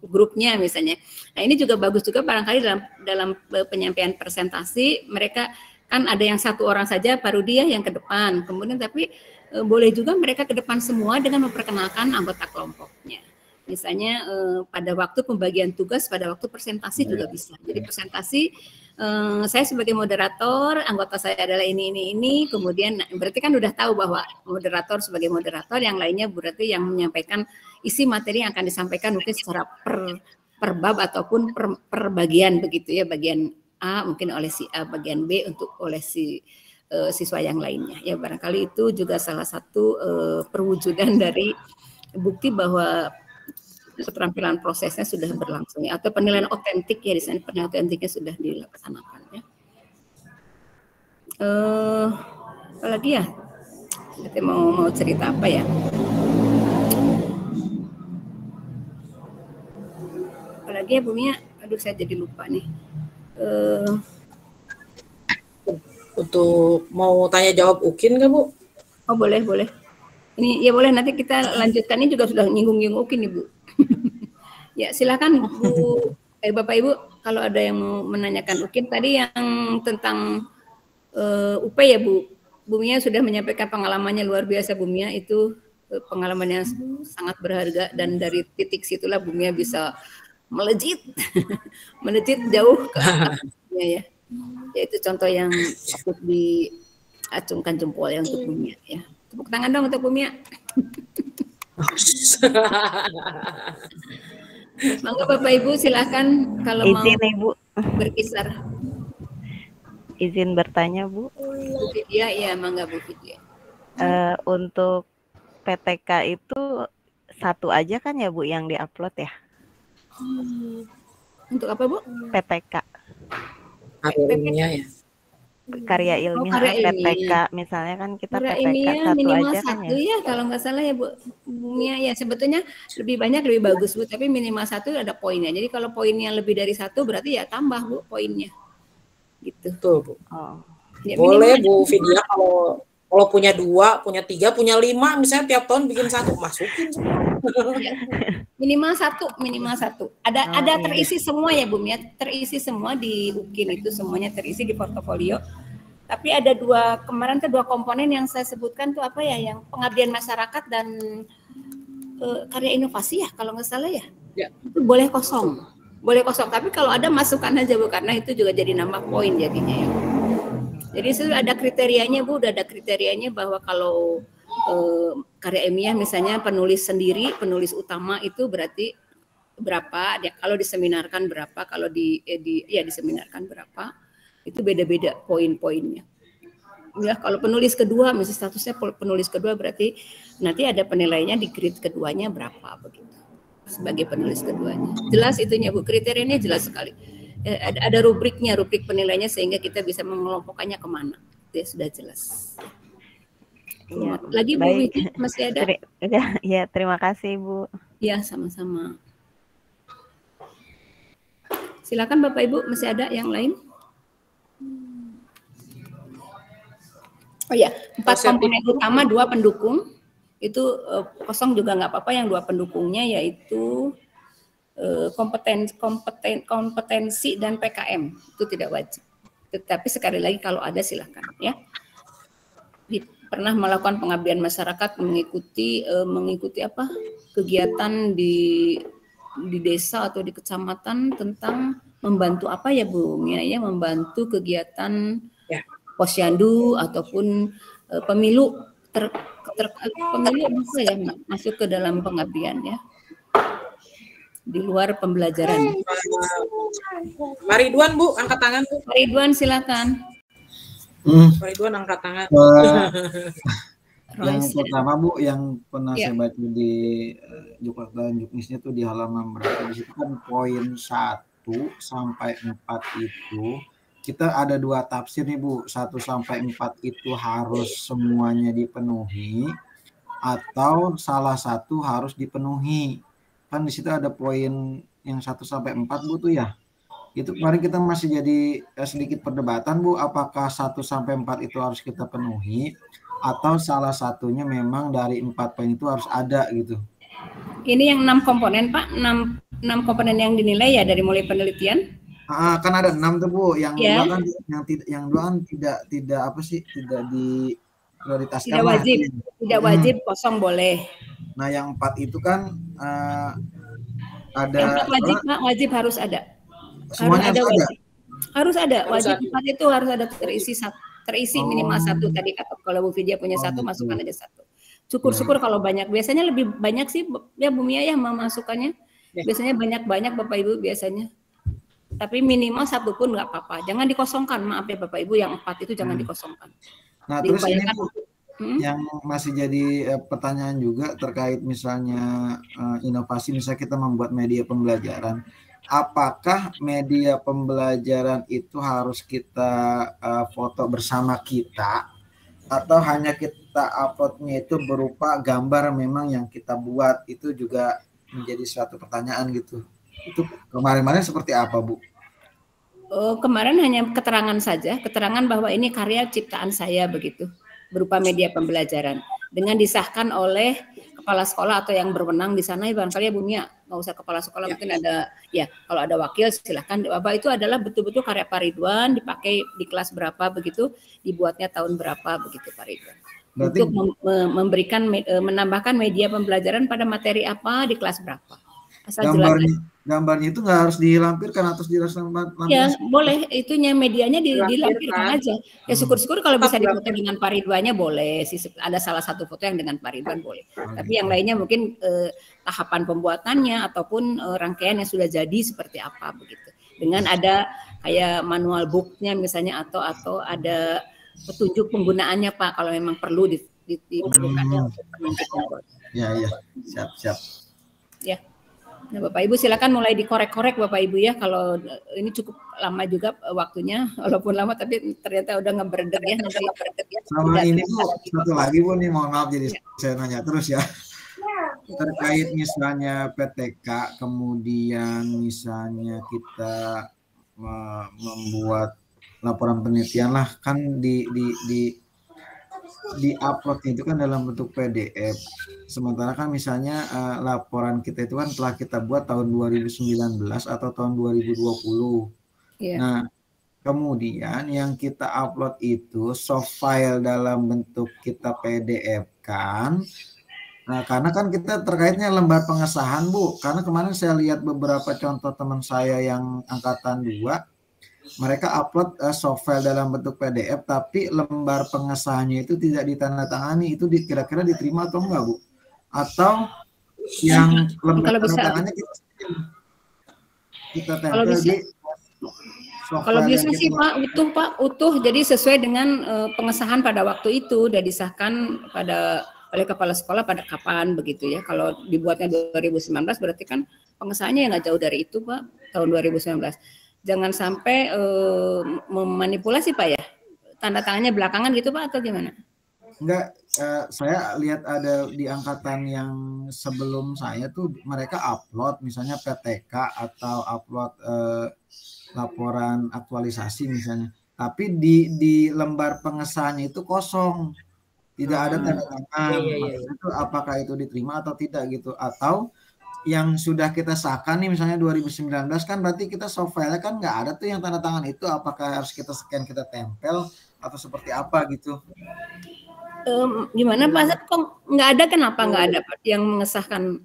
Speaker 2: grupnya misalnya. Nah ini juga bagus juga barangkali dalam penyampaian presentasi mereka kan ada yang satu orang saja Pak Rudi ya yang ke depan, kemudian tapi boleh juga mereka ke depan semua dengan memperkenalkan anggota kelompoknya. Misalnya pada waktu pembagian tugas, pada waktu presentasi juga bisa. Jadi presentasi saya sebagai moderator, anggota saya adalah ini, kemudian berarti kan udah tahu bahwa moderator sebagai moderator, yang lainnya berarti yang menyampaikan isi materi yang akan disampaikan mungkin secara per bab ataupun per bagian begitu ya, bagian A mungkin oleh si A, bagian B untuk oleh si siswa yang lainnya. Ya barangkali itu juga salah satu perwujudan dari bukti bahwa keterampilan prosesnya sudah berlangsung ya, atau penilaian otentik ya, di sana penilaian otentiknya sudah dilaksanakan ya. Apalagi ya, kita mau cerita apa ya? Apalagi ya Bu Mia, aduh saya jadi lupa nih.
Speaker 5: Untuk mau tanya jawab Ukin nggak Bu?
Speaker 2: Oh boleh. Ini ya boleh, nanti kita lanjutkan, ini juga sudah nyinggung Ukin nih Bu. Ya silakan Bu, Bapak Ibu kalau ada yang mau menanyakan Ukin tadi yang tentang UP ya Bu. Bu Mia sudah menyampaikan pengalamannya luar biasa Bu Mia, itu pengalaman yang sangat berharga dan dari titik situlah Bu Mia bisa melejit jauh ke atasnya ya. Yaitu contoh yang patut diacungkan jempol ya untuk Bu Mia ya. Tepuk tangan dong untuk Bu Mia. Mangga Bapak Ibu silakan kalau
Speaker 6: izin,
Speaker 2: mau
Speaker 6: Ibu
Speaker 2: berkisar.
Speaker 6: Izin bertanya Bu.
Speaker 2: Bu Vidya, ya mangga Bu Vidya.
Speaker 6: Untuk PTK itu satu aja kan ya Bu yang diupload ya?
Speaker 2: Untuk apa Bu?
Speaker 6: PTK.
Speaker 5: Ilmiah ya.
Speaker 6: Karya ilmiah, PTK misalnya kan kita
Speaker 2: karya
Speaker 6: PTK
Speaker 2: ilmiah
Speaker 6: satu
Speaker 2: minimal
Speaker 6: aja kan
Speaker 2: satu ya kalau nggak salah ya Bu Mia ya, sebetulnya lebih banyak lebih bagus Bu, tapi minimal satu ada poinnya. Jadi kalau poinnya lebih dari satu berarti ya tambah Bu poinnya gitu.
Speaker 5: Betul Bu.
Speaker 2: Ya,
Speaker 5: boleh Bu Vidya kalau punya 2, punya 3, punya 5 misalnya tiap tahun bikin 1 masukin
Speaker 2: minimal satu ada terisi semua ya Bu Mia, terisi semua di UKIN itu, semuanya terisi di portofolio. Tapi ada 2 kemarin tuh 2 komponen yang saya sebutkan tuh apa ya, yang pengabdian masyarakat dan karya inovasi ya kalau nggak salah ya. Itu boleh kosong tapi kalau ada masukkan aja Bu, karena itu juga jadi nambah poin jadinya ya. Jadi sudah ada kriterianya Bu, udah ada kriterianya bahwa kalau karya ilmiah misalnya penulis sendiri, penulis utama itu berarti berapa, kalau diseminarkan berapa, kalau diseminarkan berapa, itu beda-beda poin-poinnya. Ya, kalau penulis kedua, misalnya statusnya penulis kedua berarti nanti ada penilaiannya di grade keduanya berapa begitu. Sebagai penulis keduanya. Jelas itunya Bu, kriterianya jelas sekali. Ada rubriknya, rubrik penilaiannya sehingga kita bisa mengelompokkannya kemana. Itu sudah jelas.
Speaker 6: Ya,
Speaker 2: lagi Bu Widi, masih ada?
Speaker 6: Ya, terima kasih Bu.
Speaker 2: Ya, sama-sama. Silakan Bapak Ibu, masih ada yang lain? Oh ya, 4 komponen utama, 2 pendukung. Itu kosong juga nggak apa-apa, yang 2 pendukungnya yaitu kompetensi dan PKM. Itu tidak wajib. Tetapi sekali lagi kalau ada silakan ya. Pernah melakukan pengabdian masyarakat, mengikuti apa? Kegiatan di desa atau di kecamatan tentang membantu apa ya Bu Mia ya, membantu kegiatan posyandu ataupun pemilu pemilu apa ya masuk ke dalam pengabdian ya, di luar pembelajaran.
Speaker 5: Pak Ridwan Bu, angkat tangan Bu.
Speaker 2: Pak Ridwan silakan.
Speaker 5: Pak Ridwan angkat tangan.
Speaker 3: Yang pertama Bu, yang pernah saya baca di Jakarta Juknisnya tuh di halaman berapa, di situ kan poin 1 sampai 4 itu kita ada 2 tafsir nih Bu. 1 sampai 4 itu harus semuanya dipenuhi atau salah satu harus dipenuhi. Kan di situ ada poin yang 1 sampai 4 Bu tuh ya. Itu kemarin kita masih jadi sedikit perdebatan Bu, apakah 1 sampai 4 itu harus kita penuhi atau salah satunya memang dari 4 poin itu harus ada gitu.
Speaker 2: Ini yang 6 komponen Pak, 6 komponen yang dinilai ya dari mulai penelitian.
Speaker 3: Kan ada 6 tuh Bu, yang 2 kan yang 2 kan tidak apa sih, tidak diprioritaskan.
Speaker 2: Tidak wajib, tidak wajib, kosong boleh.
Speaker 3: Nah, yang 4 itu kan ada
Speaker 2: yang 4 wajib Pak, wajib harus ada.
Speaker 3: Semuanya harus ada.
Speaker 2: Harus ada, wajib 4 itu harus ada terisi minimal 1 tadi kata. Kalau Bu Vidya punya 1 masukkan aja 1. Syukur-syukur kalau banyak. Biasanya lebih banyak sih ya Bu Mia ya memasukkannya. Biasanya banyak Bapak Ibu biasanya. Tapi minimal 1 pun nggak apa-apa. Jangan dikosongkan, maaf ya Bapak Ibu, yang 4 itu jangan dikosongkan.
Speaker 3: Nah, terus ini Bu, yang masih jadi pertanyaan juga terkait misalnya inovasi, misalnya kita membuat media pembelajaran. Apakah media pembelajaran itu harus kita foto bersama kita atau hanya kita uploadnya itu berupa gambar memang yang kita buat? Itu juga menjadi suatu pertanyaan gitu. Itu kemarin-kemarin seperti apa Bu?
Speaker 2: Kemarin hanya keterangan saja, keterangan bahwa ini karya ciptaan saya begitu, berupa media pembelajaran. Dengan disahkan oleh kepala sekolah atau yang berwenang di sana, barangkali ya Bu Mia, nggak usah kepala sekolah, mungkin ada, ya kalau ada wakil silahkan, bahwa itu adalah betul-betul karya Pak Ridwan, dipakai di kelas berapa begitu, dibuatnya tahun berapa begitu Pak Ridwan. Berarti, untuk memberikan, menambahkan media pembelajaran pada materi apa di kelas berapa. Asal
Speaker 3: gambarnya itu nggak harus dilampirkan atau dilampirkan?
Speaker 2: Ya boleh, itunya medianya dilampirkan aja. Ya syukur-syukur kalau bisa difoto dengan Pak Ridwannya boleh. Ada salah satu foto yang dengan Pak Ridwan boleh. Tapi yang lainnya mungkin tahapan pembuatannya ataupun rangkaian yang sudah jadi seperti apa begitu. Dengan ada kayak manual booknya misalnya atau ada petunjuk penggunaannya Pak kalau memang perlu diperlukannya untuk penunjuk pembuatan.
Speaker 3: Ya, siap.
Speaker 2: Ya. Nah, Bapak Ibu silakan mulai dikorek-korek Bapak Ibu ya, kalau ini cukup lama juga waktunya, walaupun lama tapi ternyata udah ngeberedek ya.
Speaker 3: Sama ini Bu, satu lagi Bu nih, mohon maaf jadi saya nanya terus ya. Terkait misalnya PTK, kemudian misalnya kita membuat laporan penelitian lah, kan di upload itu kan dalam bentuk PDF. Sementara kan misalnya laporan kita itu kan telah kita buat tahun 2019 atau tahun 2020. Yeah. Nah, kemudian yang kita upload itu soft file dalam bentuk kita PDF kan. Nah, karena kan kita terkaitnya lembar pengesahan Bu. Karena kemarin saya lihat beberapa contoh teman saya yang angkatan 2 mereka upload soft file dalam bentuk PDF, tapi lembar pengesahannya itu tidak ditandatangani. Itu kira-kira diterima atau enggak, Bu? Atau yang lembar tandatangannya kita tempel di soft
Speaker 2: kalau
Speaker 3: file
Speaker 2: bisa
Speaker 3: yang
Speaker 2: sih Pak utuh, jadi sesuai dengan pengesahan pada waktu itu udah disahkan oleh kepala sekolah pada kapan begitu ya. Kalau dibuatnya 2019 berarti kan pengesahannya nggak jauh dari itu Pak, tahun 2019. Jangan sampai memanipulasi Pak ya, tanda tangannya belakangan gitu Pak atau gimana?
Speaker 3: Enggak, saya lihat ada di angkatan yang sebelum saya tuh mereka upload misalnya PTK atau upload laporan aktualisasi misalnya, tapi di lembar pengesahannya itu kosong, tidak ada tanda tangan. Maksudnya itu apakah itu diterima atau tidak gitu, atau yang sudah kita sahkan nih misalnya 2019 kan berarti kita soft file kan nggak ada tuh yang tanda tangan itu, apakah harus kita scan kita tempel atau seperti apa gitu?
Speaker 2: Gimana Pak? Kok nggak ada? Kenapa nggak ada Pak yang mengesahkan?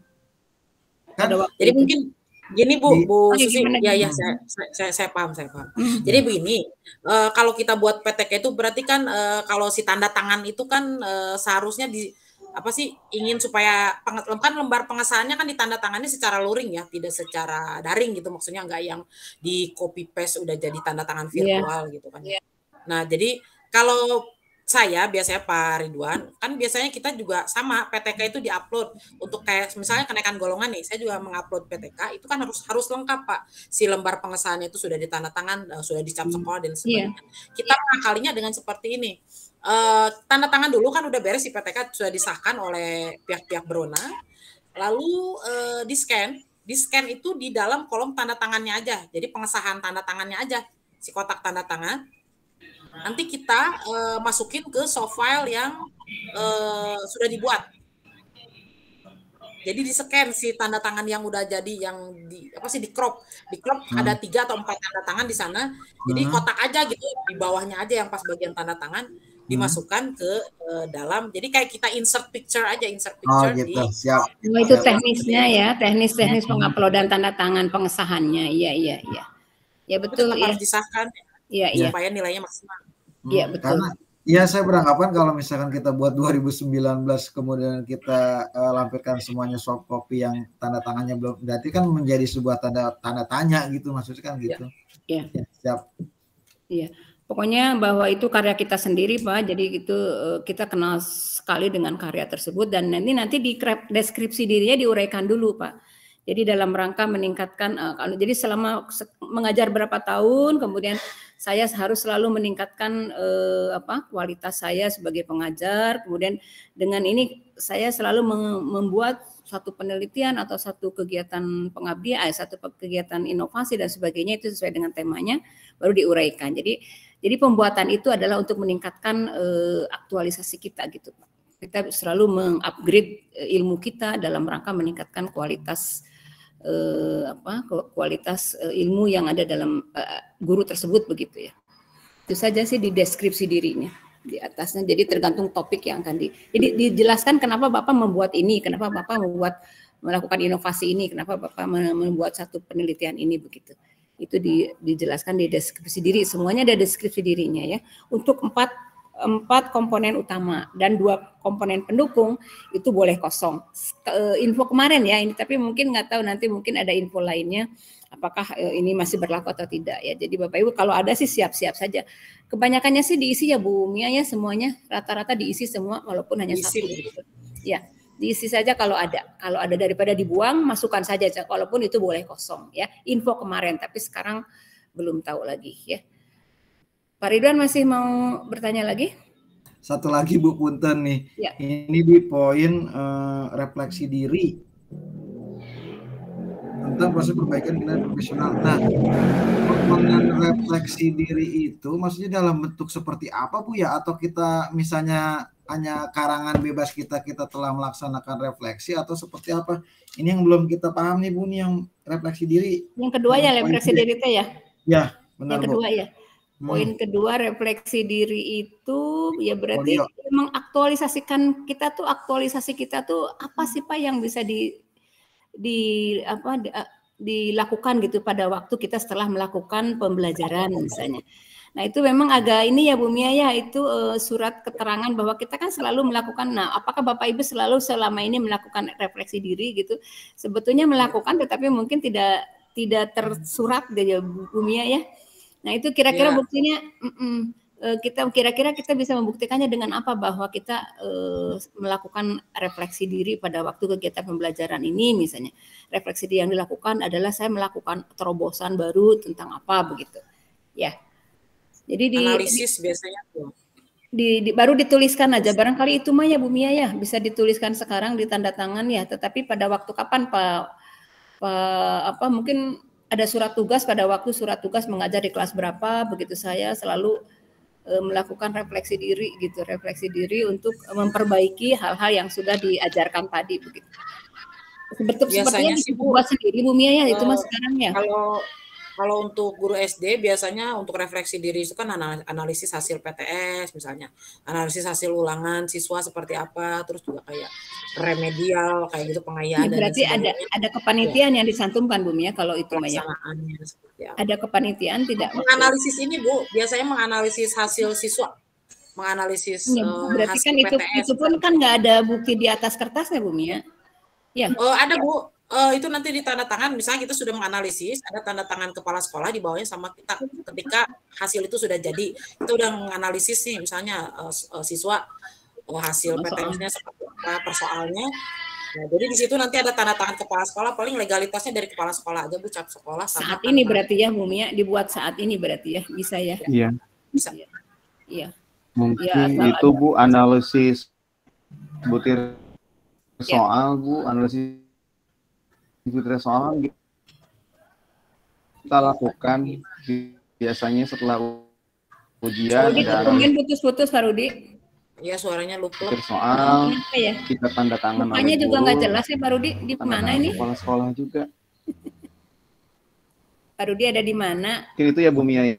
Speaker 3: Kan,
Speaker 5: jadi mungkin gini Bu Susi, ya saya paham. Jadi begini, kalau kita buat PTK itu berarti kan kalau si tanda tangan itu kan seharusnya ingin supaya kan lembar pengesahannya kan ditandatangani secara luring ya, tidak secara daring gitu, maksudnya nggak yang di copy paste udah jadi tanda tangan virtual gitu kan. Nah jadi kalau saya biasanya Pak Ridwan, kan biasanya kita juga sama PTK itu diupload untuk kayak misalnya kenaikan golongan nih, saya juga mengupload PTK itu kan harus lengkap Pak, si lembar pengesahannya itu sudah ditandatangan, sudah dicap sekolah dan sebagainya. Kita mengakalinya dengan seperti ini, tanda tangan dulu kan udah beres si PTK sudah disahkan oleh pihak-pihak berwenang, lalu di scan itu di dalam kolom tanda tangannya aja, jadi pengesahan tanda tangannya aja, si kotak tanda tangan. Nanti kita masukin ke soft file yang sudah dibuat. Jadi di-scan si tanda tangan yang udah jadi, yang di crop ada 3 atau 4 tanda tangan di sana. Jadi kotak aja gitu, di bawahnya aja yang pas bagian tanda tangan dimasukkan ke dalam. Jadi kayak kita insert picture
Speaker 3: gitu.
Speaker 5: Di
Speaker 3: siap.
Speaker 2: Itu teknisnya ya, teknis penguploadan tanda tangan pengesahannya. Iya. Ya betul ya.
Speaker 5: Harus disahkan.
Speaker 2: Iya.
Speaker 5: Supaya nilainya maksimal.
Speaker 2: Iya betul.
Speaker 3: Karena ya saya beranggapan kalau misalkan kita buat 2019 kemudian kita lampirkan semuanya soft copy yang tanda tangannya belum, berarti kan menjadi sebuah tanda tanya gitu, maksudnya kan gitu.
Speaker 2: Iya.
Speaker 3: Ya, siap.
Speaker 2: Iya. Pokoknya bahwa itu karya kita sendiri Pak. Jadi itu kita kenal sekali dengan karya tersebut, dan nanti di deskripsi dirinya diuraikan dulu Pak. Jadi dalam rangka meningkatkan, jadi selama mengajar berapa tahun, kemudian saya harus selalu meningkatkan kualitas saya sebagai pengajar. Kemudian dengan ini saya selalu membuat satu penelitian atau satu kegiatan pengabdian, satu kegiatan inovasi dan sebagainya, itu sesuai dengan temanya baru diuraikan. Jadi pembuatan itu adalah untuk meningkatkan aktualisasi kita gitu Pak. Kita selalu mengupgrade ilmu kita dalam rangka meningkatkan kualitas ilmu yang ada dalam guru tersebut begitu ya. Itu saja sih di deskripsi dirinya di atasnya. Jadi tergantung topik yang akan jadi dijelaskan kenapa Bapak membuat ini, kenapa Bapak melakukan inovasi ini, kenapa Bapak membuat satu penelitian ini begitu. Itu dijelaskan di deskripsi diri, semuanya ada deskripsi dirinya ya. Untuk 4 komponen utama dan 2 komponen pendukung itu boleh kosong. Info kemarin ya ini, tapi mungkin nggak tahu nanti mungkin ada info lainnya apakah ini masih berlaku atau tidak ya. Jadi Bapak Ibu kalau ada sih siap-siap saja. Kebanyakannya sih diisi ya Bu Mia ya, semuanya rata-rata diisi semua walaupun hanya satu gitu. Ya, diisi saja kalau ada. Kalau ada daripada dibuang, masukkan saja walaupun itu boleh kosong ya. Info kemarin, tapi sekarang belum tahu lagi ya. Pak Ridwan masih mau bertanya lagi?
Speaker 3: Satu lagi Bu Punten nih.
Speaker 2: Ya.
Speaker 3: Ini di poin refleksi diri tentang proses perbaikan kinerja profesional. Nah, komponen refleksi diri itu maksudnya dalam bentuk seperti apa Bu ya? Atau kita misalnya hanya karangan bebas kita telah melaksanakan refleksi atau seperti apa? Ini yang belum kita paham nih Bu, nih yang refleksi diri.
Speaker 2: Yang kedua ya refleksi diri itu ya?
Speaker 3: Ya, benar
Speaker 2: yang kedua Bu. Ya. Poin kedua refleksi diri itu ya berarti mengaktualisasikan kita tuh, aktualisasi kita tuh apa sih Pak yang bisa dilakukan gitu pada waktu kita setelah melakukan pembelajaran misalnya. Nah itu memang agak ini ya Bu Mia ya, itu surat keterangan bahwa kita kan selalu melakukan. Nah apakah Bapak Ibu selalu selama ini melakukan refleksi diri gitu? Sebetulnya melakukan, tetapi mungkin tidak tersurat gitu ya Bu Mia ya. Nah itu kira-kira buktinya kira-kira kita bisa membuktikannya dengan apa bahwa kita melakukan refleksi diri pada waktu kegiatan pembelajaran ini misalnya. Refleksi diri yang dilakukan adalah saya melakukan terobosan baru tentang apa begitu. Ya. Jadi
Speaker 5: analisis biasanya tuh.
Speaker 2: Baru dituliskan aja, barangkali itu mah ya Bu Mia ya, bisa dituliskan sekarang di tanda tangan ya, tetapi pada waktu kapan mungkin ada surat tugas pada waktu surat tugas mengajar di kelas berapa, begitu saya selalu melakukan refleksi diri untuk memperbaiki hal-hal yang sudah diajarkan tadi begitu. Sebetulnya dibuat sendiri Bu Mia ya, itu mah sekarang ya.
Speaker 5: Kalau untuk guru SD biasanya untuk refleksi diri itu kan analisis hasil PTS misalnya, analisis hasil ulangan siswa seperti apa, terus juga kayak remedial kayak gitu pengayaan.
Speaker 2: Berarti ada kepanitiaan yang disantumkan Bu Mia kalau itu Maya. Ada kepanitiaan tidak?
Speaker 5: Menganalisis ini Bu, biasanya menganalisis hasil siswa, menganalisis
Speaker 2: berarti
Speaker 5: hasil
Speaker 2: kan
Speaker 5: PTS.
Speaker 2: itu pun kan nggak ada bukti di atas kertasnya Bu Mia. Ya.
Speaker 5: Ada Bu. Itu nanti di tanda tangan, misalnya kita sudah menganalisis, ada tanda tangan kepala sekolah di bawahnya sama kita ketika hasil itu sudah jadi. Kita udah menganalisis nih, misalnya siswa hasil PTS-nya seperti apa, persoalnya. Nah, jadi di situ nanti ada tanda tangan kepala sekolah, paling legalitasnya dari kepala sekolah aja Bu, cap sekolah.
Speaker 2: Saat ini berarti ya Bu Mia, dibuat saat ini berarti ya, bisa ya?
Speaker 7: Iya.
Speaker 5: Bisa.
Speaker 2: Iya.
Speaker 7: Mungkin ya, itu Bu analisis butir soal Bu, analisis butir soal kita lakukan biasanya setelah ujian.
Speaker 2: Mungkin putus-putus Pak Rudi.
Speaker 5: Ya suaranya lupa.
Speaker 7: Butir soal
Speaker 2: ya?
Speaker 7: Kita tanda tangan.
Speaker 2: Mukanya juga nggak jelas ya Pak Rudi, di mana ini?
Speaker 7: Kepala sekolah juga.
Speaker 2: Pak Rudi ada di mana?
Speaker 7: Mungkin itu ya Bu Mia ya.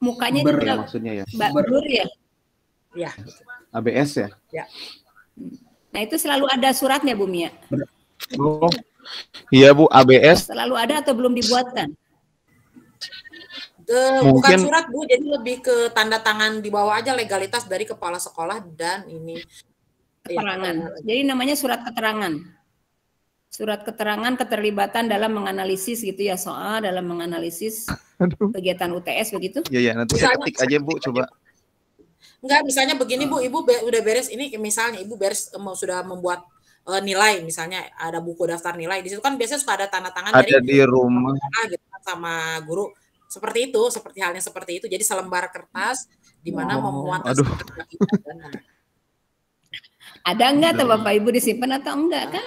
Speaker 2: Mukanya juga
Speaker 7: ya, maksudnya ya.
Speaker 2: Ber ya?
Speaker 5: Ya.
Speaker 7: ABS ya?
Speaker 5: Ya.
Speaker 2: Nah itu selalu ada suratnya Bu Mia.
Speaker 7: Oh. Iya Bu, ABS.
Speaker 2: Selalu ada atau belum dibuatkan?
Speaker 5: Bukan surat Bu, jadi lebih ke tanda tangan di bawah aja legalitas dari kepala sekolah dan ini.
Speaker 2: Keterangan. Jadi namanya surat keterangan. Surat keterangan keterlibatan dalam menganalisis gitu ya, soal dalam menganalisis kegiatan UTS begitu?
Speaker 7: Iya, nanti saya ketik aja Bu, coba.
Speaker 5: Enggak, misalnya begini Bu, Ibu udah beres ini, misalnya Ibu sudah membuat nilai, misalnya ada buku daftar nilai, di situ kan biasanya suka ada tanda tangan
Speaker 7: ada dari di rumah
Speaker 5: gitu, sama guru, seperti itu, seperti halnya seperti itu, jadi selembar kertas di mana memuat
Speaker 2: ada enggak tuh Bapak Ibu disimpan atau enggak kan?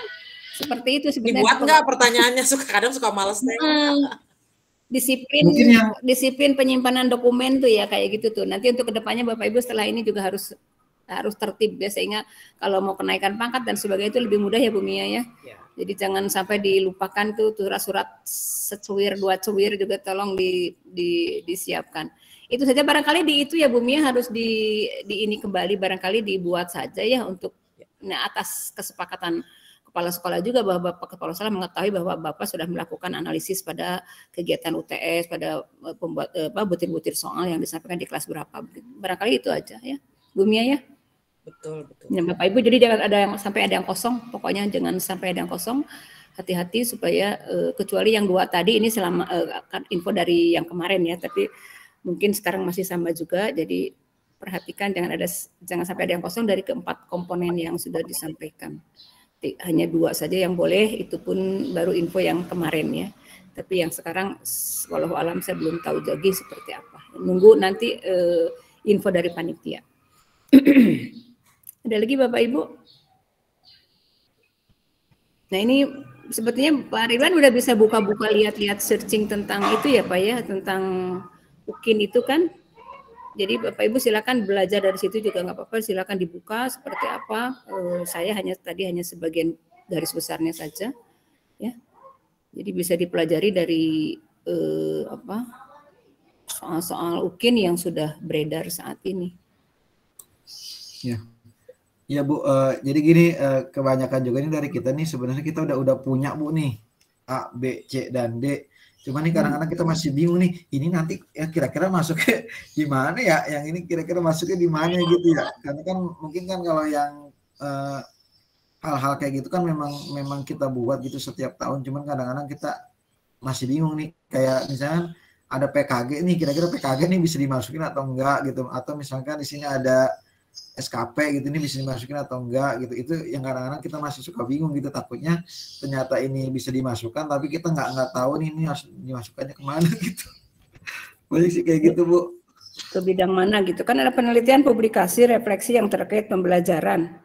Speaker 2: Seperti itu sebenarnya.
Speaker 5: Dibuat enggak pertanyaannya, kadang suka males deh.
Speaker 2: Disiplin penyimpanan dokumen tuh ya kayak gitu tuh. Nanti untuk kedepannya Bapak Ibu setelah ini juga harus tertib ya, sehingga kalau mau kenaikan pangkat dan sebagainya itu lebih mudah ya Bu Mia ya. Jadi jangan sampai dilupakan tuh surat-surat secuir dua cuir juga tolong disiapkan. Itu saja barangkali di itu ya Bu Mia harus di ini kembali barangkali dibuat saja ya untuk atas kesepakatan kepala sekolah juga bahwa Bapak Kepala Sekolah mengetahui bahwa Bapak sudah melakukan analisis pada kegiatan UTS, pada butir-butir soal yang disampaikan di kelas berapa. Barangkali itu aja ya Bu Mia ya.
Speaker 5: Betul.
Speaker 2: Ya, Bapak Ibu, jadi jangan sampai ada yang kosong, pokoknya jangan sampai ada yang kosong. Hati-hati supaya kecuali yang 2 tadi ini selama info dari yang kemarin ya, tapi mungkin sekarang masih sama juga. Jadi perhatikan jangan sampai ada yang kosong dari keempat komponen yang sudah disampaikan. Hanya 2 saja yang boleh, itu pun baru info yang kemarin ya. Tapi yang sekarang walau alam saya belum tahu lagi seperti apa. Nunggu nanti info dari panitia. Ada lagi Bapak Ibu? Nah ini sebetulnya Pak Ridwan udah bisa buka-buka lihat-lihat searching tentang itu ya Pak ya, tentang UKIN itu kan. Jadi Bapak Ibu silakan belajar dari situ juga nggak apa-apa, silakan dibuka seperti apa. Saya hanya sebagian garis besarnya saja, ya. Jadi bisa dipelajari dari soal-soal UKIN yang sudah beredar saat ini.
Speaker 3: Ya Bu, jadi gini, kebanyakan juga ini dari kita nih sebenarnya kita udah punya Bu nih A, B, C, dan D. Cuman nih kadang-kadang kita masih bingung nih, ini nanti ya kira-kira masuknya di mana ya? Yang ini kira-kira masuknya di mana gitu ya? Karena kan mungkin kan kalau yang hal-hal kayak gitu kan memang kita buat gitu setiap tahun. Cuman kadang-kadang kita masih bingung nih, kayak misalnya ada PKG nih, kira-kira PKG nih bisa dimasukin atau enggak gitu, atau misalkan di sini ada SKP gitu, ini bisa dimasukin atau enggak gitu. Itu yang kadang-kadang kita masih suka bingung gitu, takutnya ternyata ini bisa dimasukkan tapi kita nggak tahu nih ini harus dimasukkannya kemana gitu. Banyak sih kayak gitu, Bu.
Speaker 2: Ke bidang mana gitu kan, ada penelitian, publikasi, refleksi yang terkait pembelajaran.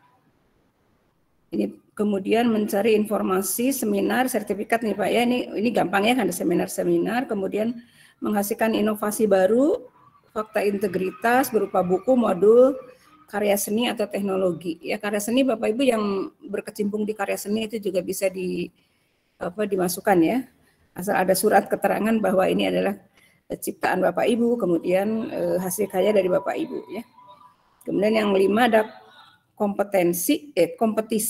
Speaker 2: Ini kemudian mencari informasi, seminar, sertifikat nih Pak ya, ini gampang ya, ada seminar-seminar, kemudian menghasilkan inovasi baru, fakta integritas berupa buku, modul, karya seni atau teknologi. Ya, karya seni Bapak Ibu yang berkecimpung di karya seni itu juga bisa dimasukkan ya. Asal ada surat keterangan bahwa ini adalah ciptaan Bapak Ibu, kemudian hasil karya dari Bapak Ibu ya. Kemudian yang 5 ada kompetisi,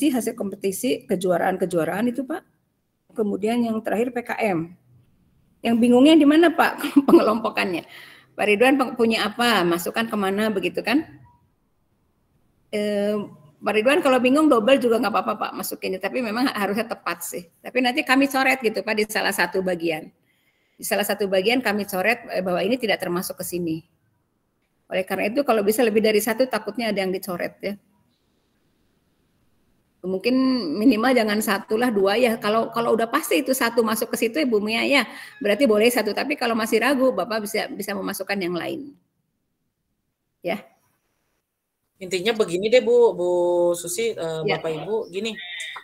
Speaker 2: hasil kompetisi, kejuaraan itu Pak. Kemudian yang terakhir PKM. Yang bingungnya di mana Pak pengelompokannya? Pak Ridwan punya apa? Masukkan kemana begitu kan? Pak Ridwan kalau bingung double juga nggak apa-apa Pak masukinnya, tapi memang harusnya tepat sih. Tapi nanti kami coret gitu Pak di salah satu bagian. Di salah satu bagian kami coret bahwa ini tidak termasuk ke sini. Oleh karena itu kalau bisa lebih dari satu takutnya ada yang dicoret ya. Mungkin minimal jangan 1 lah, 2 ya. Kalau udah pasti itu 1 masuk ke situ ya Bu Mia ya, berarti boleh 1. Tapi kalau masih ragu Bapak bisa memasukkan yang lain. Ya.
Speaker 5: Intinya begini deh Bu Susi, Bapak Ibu, gini.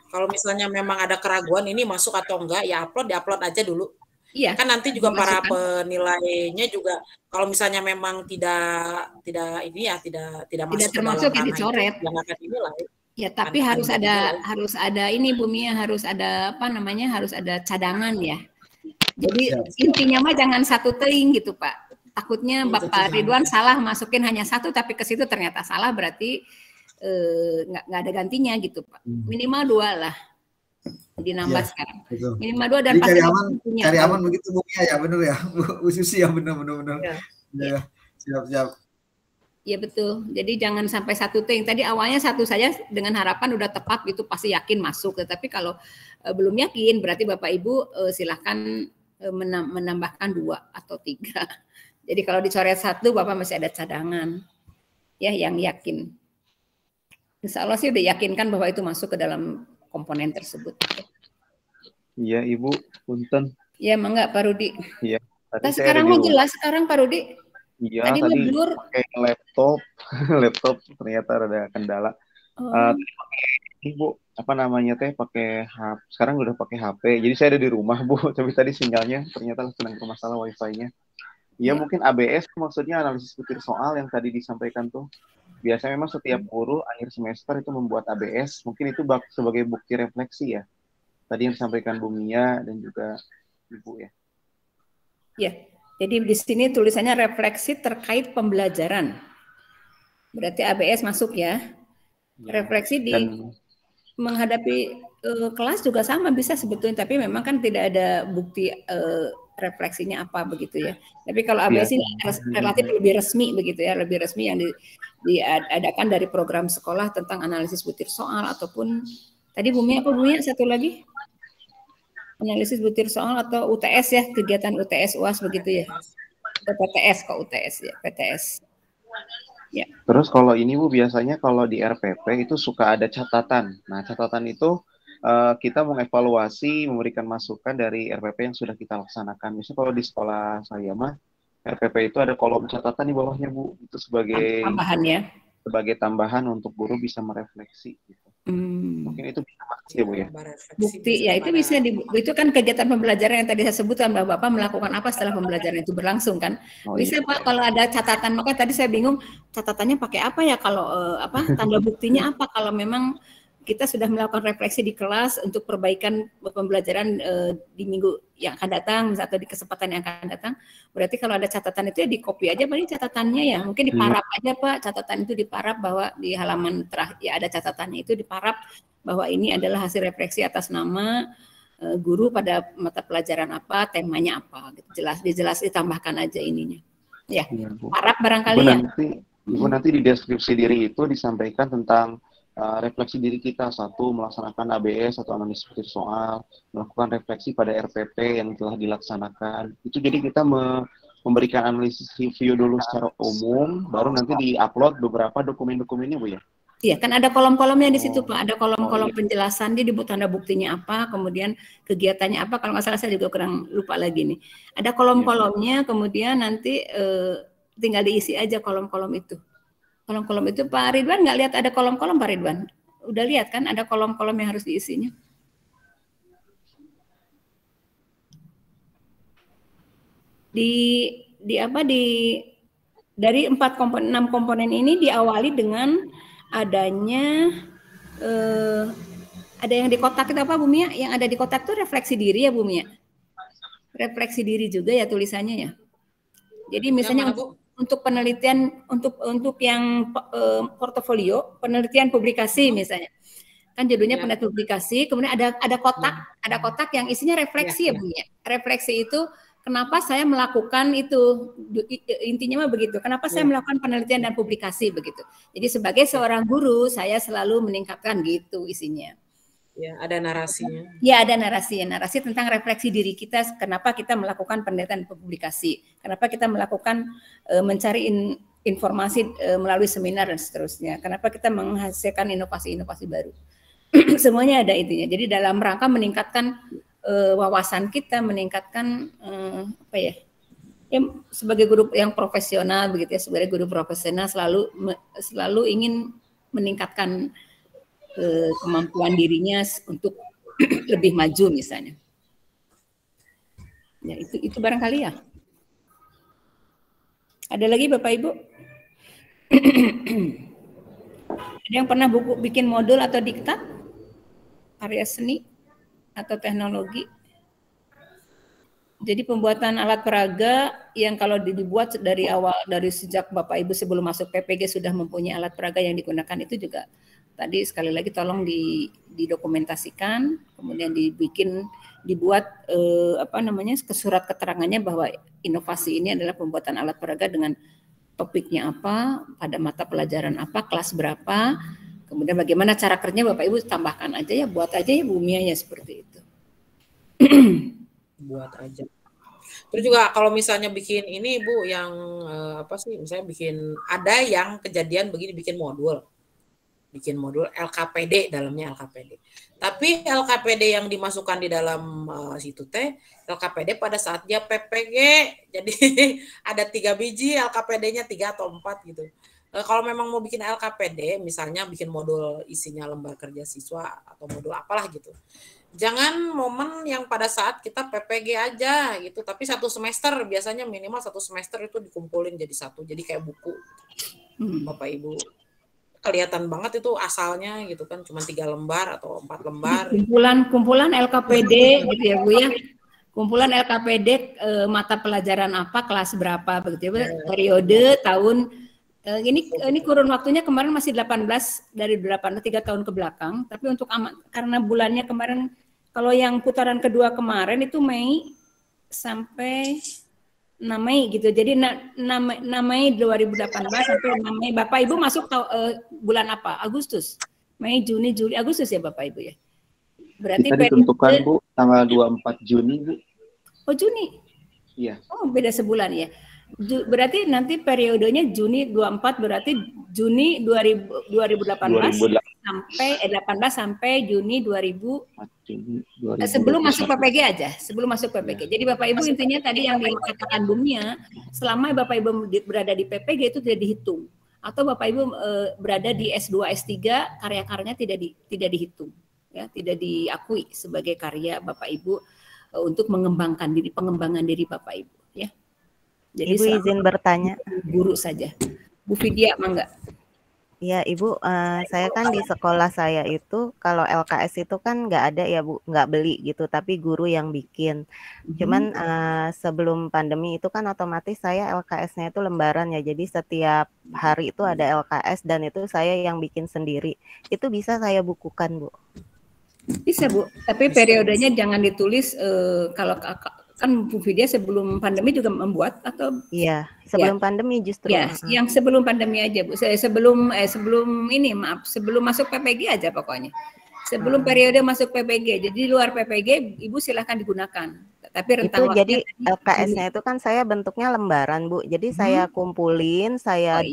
Speaker 5: Kalau misalnya memang ada keraguan ini masuk atau enggak, ya diupload aja dulu.
Speaker 2: Iya.
Speaker 5: Kan nanti juga para penilainya juga kalau misalnya memang tidak masuk
Speaker 2: termasuk yang dicoret.
Speaker 5: Yang akan dinilai.
Speaker 2: Ya, tapi harus ada ini Bu Mia, harus ada harus ada cadangan ya. Jadi intinya mah jangan 1 teing gitu Pak. Takutnya Bapak Ridwan salah masukin hanya 1 tapi ke situ ternyata salah, berarti nggak ada gantinya gitu Pak. Minimal 2 lah. Jadi nambah sekarang. Betul. Minimal 2 dan
Speaker 3: pasti cari aman begitu Bu Mia ya, benar ya Bu Susi ya, benar. Ya. Siap.
Speaker 2: Iya betul. Jadi jangan sampai 1 ting. Tadi awalnya 1 saja dengan harapan udah tepat gitu, pasti yakin masuk. Tetapi kalau belum yakin berarti Bapak Ibu silahkan menambahkan 2 atau 3. Jadi kalau dicoret 1 Bapak masih ada cadangan. Ya, yang yakin. Insya Allah sih udah yakinkan bahwa itu masuk ke dalam komponen tersebut.
Speaker 7: Iya Ibu, punten.
Speaker 2: Iya, mangga Pak Rudi.
Speaker 7: Iya.
Speaker 2: Nah, sekarang mau jelas sekarang Pak Rudi.
Speaker 7: Iya, tadi pakai laptop ternyata ada kendala. Ibu, pakai HP. Sekarang udah pakai HP. Jadi saya ada di rumah, Bu. Tapi tadi sinyalnya ternyata sedang bermasalah Wi-Fi-nya. Iya, mungkin ABS maksudnya analisis butir soal yang tadi disampaikan tuh. Biasanya memang setiap guru akhir semester itu membuat ABS. Mungkin itu sebagai bukti refleksi ya. Tadi yang disampaikan Bu Mia dan juga Ibu ya.
Speaker 2: Iya. Jadi di sini tulisannya refleksi terkait pembelajaran. Berarti ABS masuk ya. Refleksi menghadapi kelas juga sama bisa sebetulnya, tapi memang kan tidak ada bukti refleksinya apa begitu ya. Tapi kalau ABS ini relatif lebih resmi begitu ya, lebih resmi yang diadakan dari program sekolah tentang analisis butir soal ataupun tadi Bu Mia satu lagi? Analisis butir soal atau UTS ya, kegiatan UTS UAS begitu ya. Atau PTS kok UTS ya, PTS. Ya.
Speaker 7: Terus kalau ini Bu, biasanya kalau di RPP itu suka ada catatan. Nah, catatan itu kita mengevaluasi, memberikan masukan dari RPP yang sudah kita laksanakan. Misalnya kalau di sekolah saya mah, RPP itu ada kolom catatan di bawahnya Bu. Itu sebagai
Speaker 2: tambahan ya.
Speaker 7: Sebagai tambahan untuk guru bisa merefleksi gitu. Mungkin itu bisa masuk ya Bu ya.
Speaker 2: Bukti ya itu bisa itu kan kegiatan pembelajaran yang tadi saya sebutkan bahwa Bapak melakukan apa setelah pembelajaran itu berlangsung kan. Bisa Pak kalau ada catatan, makanya tadi saya bingung catatannya pakai apa ya kalau tanda buktinya apa kalau memang kita sudah melakukan refleksi di kelas untuk perbaikan pembelajaran di minggu yang akan datang atau di kesempatan yang akan datang. Berarti kalau ada catatan itu ya di copy aja Pak, ini catatannya ya. Mungkin diparap aja Pak, catatan itu diparap bahwa di halaman terakhir ya ada catatannya itu diparap bahwa ini adalah hasil refleksi atas nama guru pada mata pelajaran apa, temanya apa, gitu. Jelas ditambahkan aja ininya. Ya,
Speaker 7: Iya, Bu.
Speaker 2: harap barangkali
Speaker 7: Ibu
Speaker 2: ya.
Speaker 7: Ibu nanti di deskripsi diri itu disampaikan tentang refleksi diri kita. Satu, melaksanakan ABS atau analisis petir soal, melakukan refleksi pada RPP yang telah dilaksanakan. Itu jadi kita memberikan analisis review dulu secara umum, baru nanti di-upload beberapa dokumen-dokumennya, Bu ya?
Speaker 2: Iya, kan ada kolom-kolomnya di situ,
Speaker 7: Oh.
Speaker 2: Pak. Ada kolom-kolom
Speaker 7: iya.
Speaker 2: penjelasan, dia dibuat tanda buktinya apa, kemudian kegiatannya apa. Kalau nggak salah saya juga kurang lupa lagi nih. Ada kolom-kolomnya, kemudian nanti tinggal diisi aja kolom-kolom itu. Kolom-kolom itu Pak Ridwan nggak lihat ada kolom-kolom, Pak Ridwan? Udah lihat kan ada kolom-kolom yang harus diisinya? Dari 6 komponen ini diawali dengan adanya ada yang di kotak itu apa Bu Mia? Yang ada di kotak itu refleksi diri ya Bu Mia? Refleksi diri juga ya tulisannya ya. Jadi misalnya untuk penelitian untuk yang portofolio, penelitian publikasi misalnya. Kan judulnya penelitian publikasi, kemudian ada kotak yang isinya refleksi ya Bu Mia. Refleksi itu kenapa saya melakukan itu, intinya mah begitu. Kenapa saya melakukan penelitian dan publikasi begitu. Jadi sebagai seorang guru saya selalu meningkatkan gitu isinya.
Speaker 5: Ya, ada narasinya.
Speaker 2: Ya, ada narasi tentang refleksi diri kita. Kenapa kita melakukan penelitian dan publikasi? Kenapa kita melakukan mencari informasi melalui seminar dan seterusnya? Kenapa kita menghasilkan inovasi-inovasi baru? Semuanya ada intinya. Jadi dalam rangka meningkatkan wawasan kita, meningkatkan ya sebagai guru yang profesional begitu ya, sebagai guru profesional selalu ingin meningkatkan kemampuan dirinya untuk lebih maju misalnya. Ya itu barangkali ya. Ada lagi Bapak Ibu? Ada yang pernah bikin modul atau diktat? Karya seni atau teknologi? Jadi pembuatan alat peraga yang kalau dibuat dari awal, dari sejak Bapak Ibu sebelum masuk PPG sudah mempunyai alat peraga yang digunakan, itu juga tadi sekali lagi tolong didokumentasikan, kemudian dibuat surat keterangannya bahwa inovasi ini adalah pembuatan alat peraga dengan topiknya apa, pada mata pelajaran apa, kelas berapa, kemudian bagaimana cara kerjanya Bapak Ibu tambahkan aja ya, buat aja ya Bu Mia ya seperti itu.
Speaker 5: Buat aja. Terus juga kalau misalnya bikin ini Bu yang misalnya ada yang kejadian begini bikin modul LKPD, dalamnya LKPD. Tapi LKPD yang dimasukkan di dalam situ LKPD pada saat dia PPG, jadi ada 3 biji LKPD-nya 3 atau 4 gitu. Kalau memang mau bikin LKPD, misalnya bikin modul isinya lembar kerja siswa atau modul apalah gitu. Jangan momen yang pada saat kita PPG aja gitu, tapi 1 semester biasanya minimal 1 semester itu dikumpulin jadi satu, jadi kayak buku. Bapak Ibu kelihatan banget itu asalnya gitu kan, cuma 3 lembar atau 4 lembar.
Speaker 2: Kumpulan LKPD gitu ya Bu ya. Kumpulan LKPD mata pelajaran apa, kelas berapa begitu ya. Periode tahun ini kurun waktunya kemarin masih 18 dari 3 tahun ke belakang, tapi untuk karena bulannya kemarin kalau yang putaran kedua kemarin itu Mei sampai 6 Mei gitu. Jadi 6 Mei 2018 sampai 6 Mei. Bapak Ibu masuk bulan apa? Agustus. Mei, Juni, Juli, Agustus ya Bapak Ibu ya. Berarti
Speaker 7: kita ditentukan Bu tanggal 24 Juni Bu.
Speaker 2: Oh Juni.
Speaker 7: Iya.
Speaker 2: Oh beda sebulan ya. Berarti nanti periodenya Juni 24 berarti Juni 2018 sampai 18 sampai Juni 2000 sebelum masuk PPG aja, sebelum masuk PPG. Jadi Bapak Ibu intinya tadi yang dikatakan Bumia, selama Bapak Ibu berada di PPG itu tidak dihitung, atau Bapak Ibu berada di S2 S3 karya-karyanya tidak dihitung, ya, tidak diakui sebagai karya Bapak Ibu untuk pengembangan diri Bapak Ibu, ya. Jadi
Speaker 6: Ibu izin bertanya.
Speaker 2: Guru saja. Bu Vidya, mangga.
Speaker 6: Ya Ibu, saya kan di sekolah saya itu kalau LKS itu kan nggak ada ya Bu, nggak beli gitu, tapi guru yang bikin. Cuman sebelum pandemi itu kan otomatis saya LKS-nya itu lembaran ya, jadi setiap hari itu ada LKS dan itu saya yang bikin sendiri. Itu bisa saya bukukan Bu?
Speaker 2: Bisa Bu, tapi periodenya jangan ditulis kalau kan Bu Vidya sebelum pandemi juga membuat atau?
Speaker 6: Iya, sebelum pandemi justru.
Speaker 2: Ya, yang sebelum pandemi aja Bu. Sebelum ini maaf, sebelum masuk PPG aja pokoknya. Sebelum periode masuk PPG. Jadi luar PPG Ibu silahkan digunakan. Tapi rentang
Speaker 6: itu jadi LKS-nya itu kan saya bentuknya lembaran Bu. Jadi saya kumpulin, saya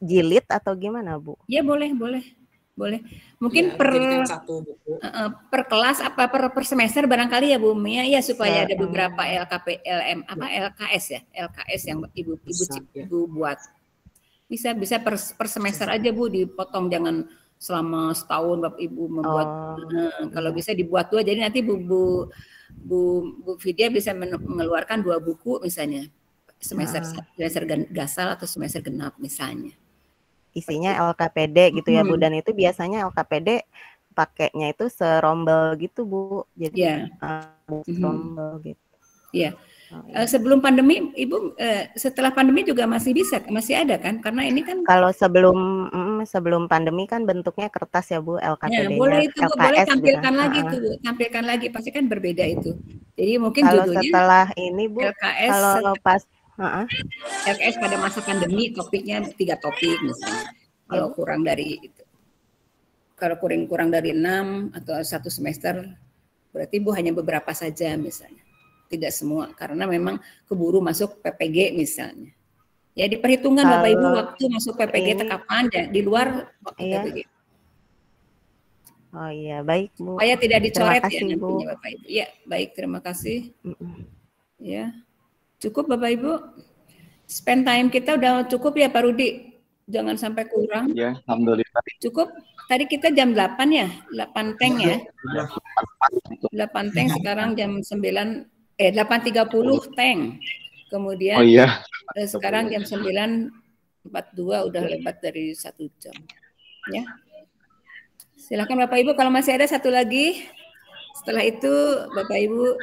Speaker 6: jilid atau gimana Bu?
Speaker 2: Ya boleh. Mungkin
Speaker 5: ya,
Speaker 2: per kelas apa per semester barangkali ya Bu Mia ya supaya ada beberapa LKS ya, LKS yang Ibu buat. Bisa per semester aja Bu, dipotong, jangan selama setahun Bapak Ibu membuat. Kalau bisa dibuat 2, jadi nanti Bu Vidya bisa mengeluarkan 2 buku misalnya, semester gasal atau semester genap misalnya.
Speaker 6: Isinya LKPD gitu ya Bu, dan itu biasanya LKPD pakainya itu serombel gitu Bu, jadi serombel gitu.
Speaker 2: Iya. Sebelum pandemi Ibu, setelah pandemi juga masih ada kan, karena ini kan
Speaker 6: kalau sebelum pandemi kan bentuknya kertas ya Bu, LKPD-nya.
Speaker 2: Boleh itu Bu, boleh tampilkan
Speaker 6: gitu.
Speaker 2: lagi tuh Bu, tampilkan lagi, pasti kan berbeda itu. Jadi mungkin
Speaker 6: kalau
Speaker 2: judulnya
Speaker 6: setelah ini Bu,
Speaker 2: LKS
Speaker 6: kalau pas
Speaker 2: LKS pada masa pandemi, topiknya 3 topik misalnya. Kalau kurang dari itu, kalau kurang dari 6 atau 1 semester, berarti Bu hanya beberapa saja misalnya, tidak semua, karena memang keburu masuk PPG misalnya. Ya diperhitungkan Bapak Ibu waktu masuk PPG kapan ya, di luar waktu PPG.
Speaker 6: Oh iya, baik Bu.
Speaker 2: Supaya tidak dicoret
Speaker 6: ya
Speaker 2: nantinya Bapak Ibu. Ya, baik, terima kasih. Ya. Cukup Bapak Ibu. Spend time kita udah cukup ya Pak Rudi. Jangan sampai kurang.
Speaker 7: Ya, alhamdulillah.
Speaker 2: Cukup. Tadi kita jam 8 ya, 8 tank ya. 8 tank sekarang jam 8.30 tank. Kemudian sekarang jam 9.42 udah lebat dari 1 jam. Ya. Silakan Bapak Ibu, kalau masih ada satu lagi. Setelah itu Bapak Ibu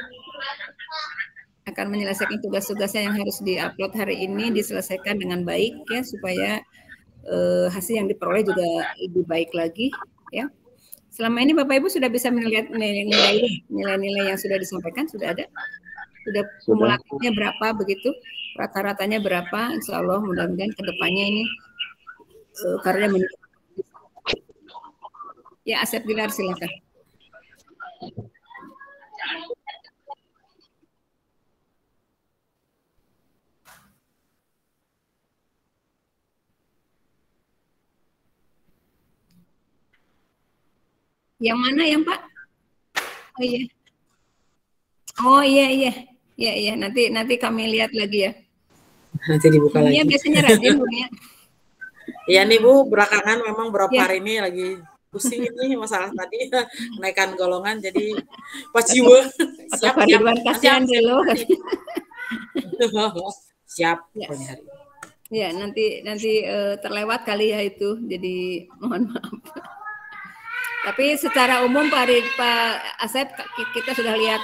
Speaker 2: akan menyelesaikan tugas-tugasnya yang harus diupload hari ini, diselesaikan dengan baik ya, supaya hasil yang diperoleh juga lebih baik lagi ya. Selama ini Bapak Ibu sudah bisa melihat nilai-nilai yang sudah disampaikan, sudah ada? Sudah kumulatifnya berapa begitu? Rata-ratanya berapa? Insya Allah mudah-mudahan kedepannya ini karya meningkat. Ya, Asep Bilar silakan. Yang mana yang Pak? Oh iya. Oh iya. Nanti kami lihat lagi ya.
Speaker 5: Nanti dibuka lagi.
Speaker 2: Iya biasanya rajin Bu ya.
Speaker 5: Iya nih Bu, belakangan memang beberapa hari ini lagi pusing ini masalah tadi menaikkan golongan, jadi Pak Jiwa siap
Speaker 2: kasihan dulu.
Speaker 5: Siap
Speaker 2: ya.
Speaker 5: Hari.
Speaker 2: Ya nanti terlewat kali ya itu, jadi mohon maaf. Tapi secara umum Pak Asep kita sudah lihat,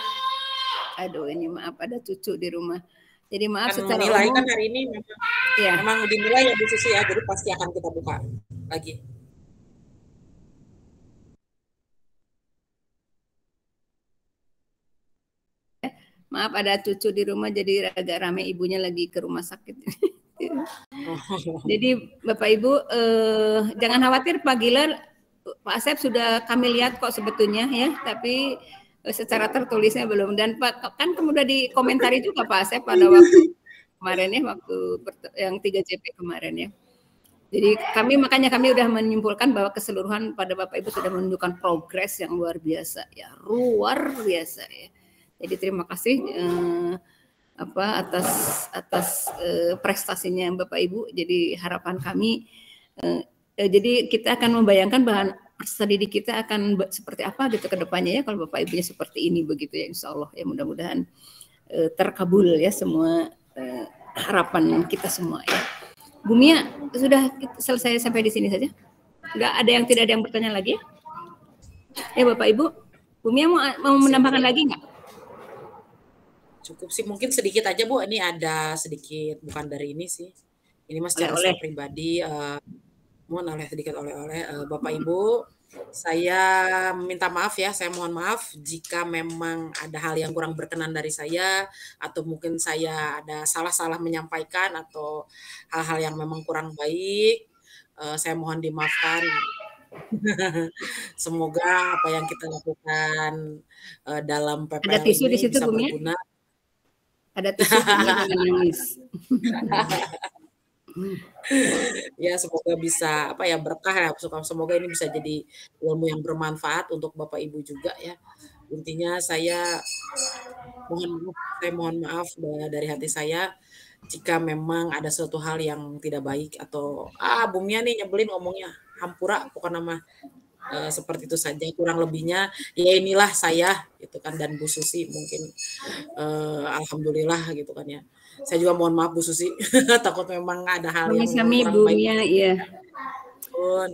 Speaker 2: aduh ini maaf ada cucu di rumah. Jadi maaf
Speaker 5: kan
Speaker 2: secara
Speaker 5: nilai
Speaker 2: umum.
Speaker 5: Kan hari ini memang dinilai ya Bu Susi ya, jadi pasti akan kita buka lagi.
Speaker 2: Maaf ada cucu di rumah, jadi agak ramai, ibunya lagi ke rumah sakit. Jadi Bapak Ibu jangan khawatir Pak Gilar, Pak Asep sudah kami lihat kok sebetulnya ya, tapi secara tertulisnya belum. Dan Pak kan kemudian dikomentari juga Pak Asep pada waktu kemarin ya, waktu yang 3JP kemarin ya. Jadi makanya kami sudah menyimpulkan bahwa keseluruhan pada Bapak Ibu sudah menunjukkan progres yang luar biasa ya, luar biasa ya. Jadi terima kasih atas prestasinya Bapak Ibu. Jadi harapan kami, jadi kita akan membayangkan bahan peserta didik kita akan seperti apa gitu ke depannya ya, kalau Bapak Ibunya seperti ini begitu ya, insya Allah ya, mudah-mudahan terkabul ya semua harapan kita semua ya. Bu Mia, sudah selesai sampai di sini saja? Sudah ada yang tidak ada yang bertanya lagi ya? Ya Bapak Ibu, Bu Mia mau menambahkan lagi nggak?
Speaker 5: Cukup sih, mungkin sedikit aja Bu, ini ada sedikit, bukan dari ini sih, ini mas secara pribadi, mohon sedikit oleh-oleh Bapak Ibu, Saya minta maaf ya, saya mohon maaf jika memang ada hal yang kurang berkenan dari saya, atau mungkin saya ada salah-salah menyampaikan, atau hal-hal yang memang kurang baik, saya mohon dimaafkan. Semoga apa yang kita lakukan dalam
Speaker 2: Ada
Speaker 5: PPL
Speaker 2: tisu di
Speaker 5: ini
Speaker 2: situ,
Speaker 5: bisa
Speaker 2: Bu Mia?
Speaker 5: berguna.
Speaker 2: Ada tisu, Bu Mia, jangan nangis.
Speaker 5: Ya, semoga bisa apa ya, berkah ya, semoga ini bisa jadi ilmu yang bermanfaat untuk Bapak Ibu juga ya. Intinya saya mohon maaf dari hati saya jika memang ada suatu hal yang tidak baik, atau Bu Mia nih nyebelin ngomongnya, hampura pokoknya mah seperti itu saja, kurang lebihnya ya inilah saya gitu kan, dan Bu Susi mungkin alhamdulillah gitu kan ya. Saya juga mohon maaf Bu Susi, takut memang ada hal yang
Speaker 2: Sami-sami
Speaker 5: kurang
Speaker 2: Bu
Speaker 5: baik.
Speaker 2: Mia, iya.
Speaker 5: Pun,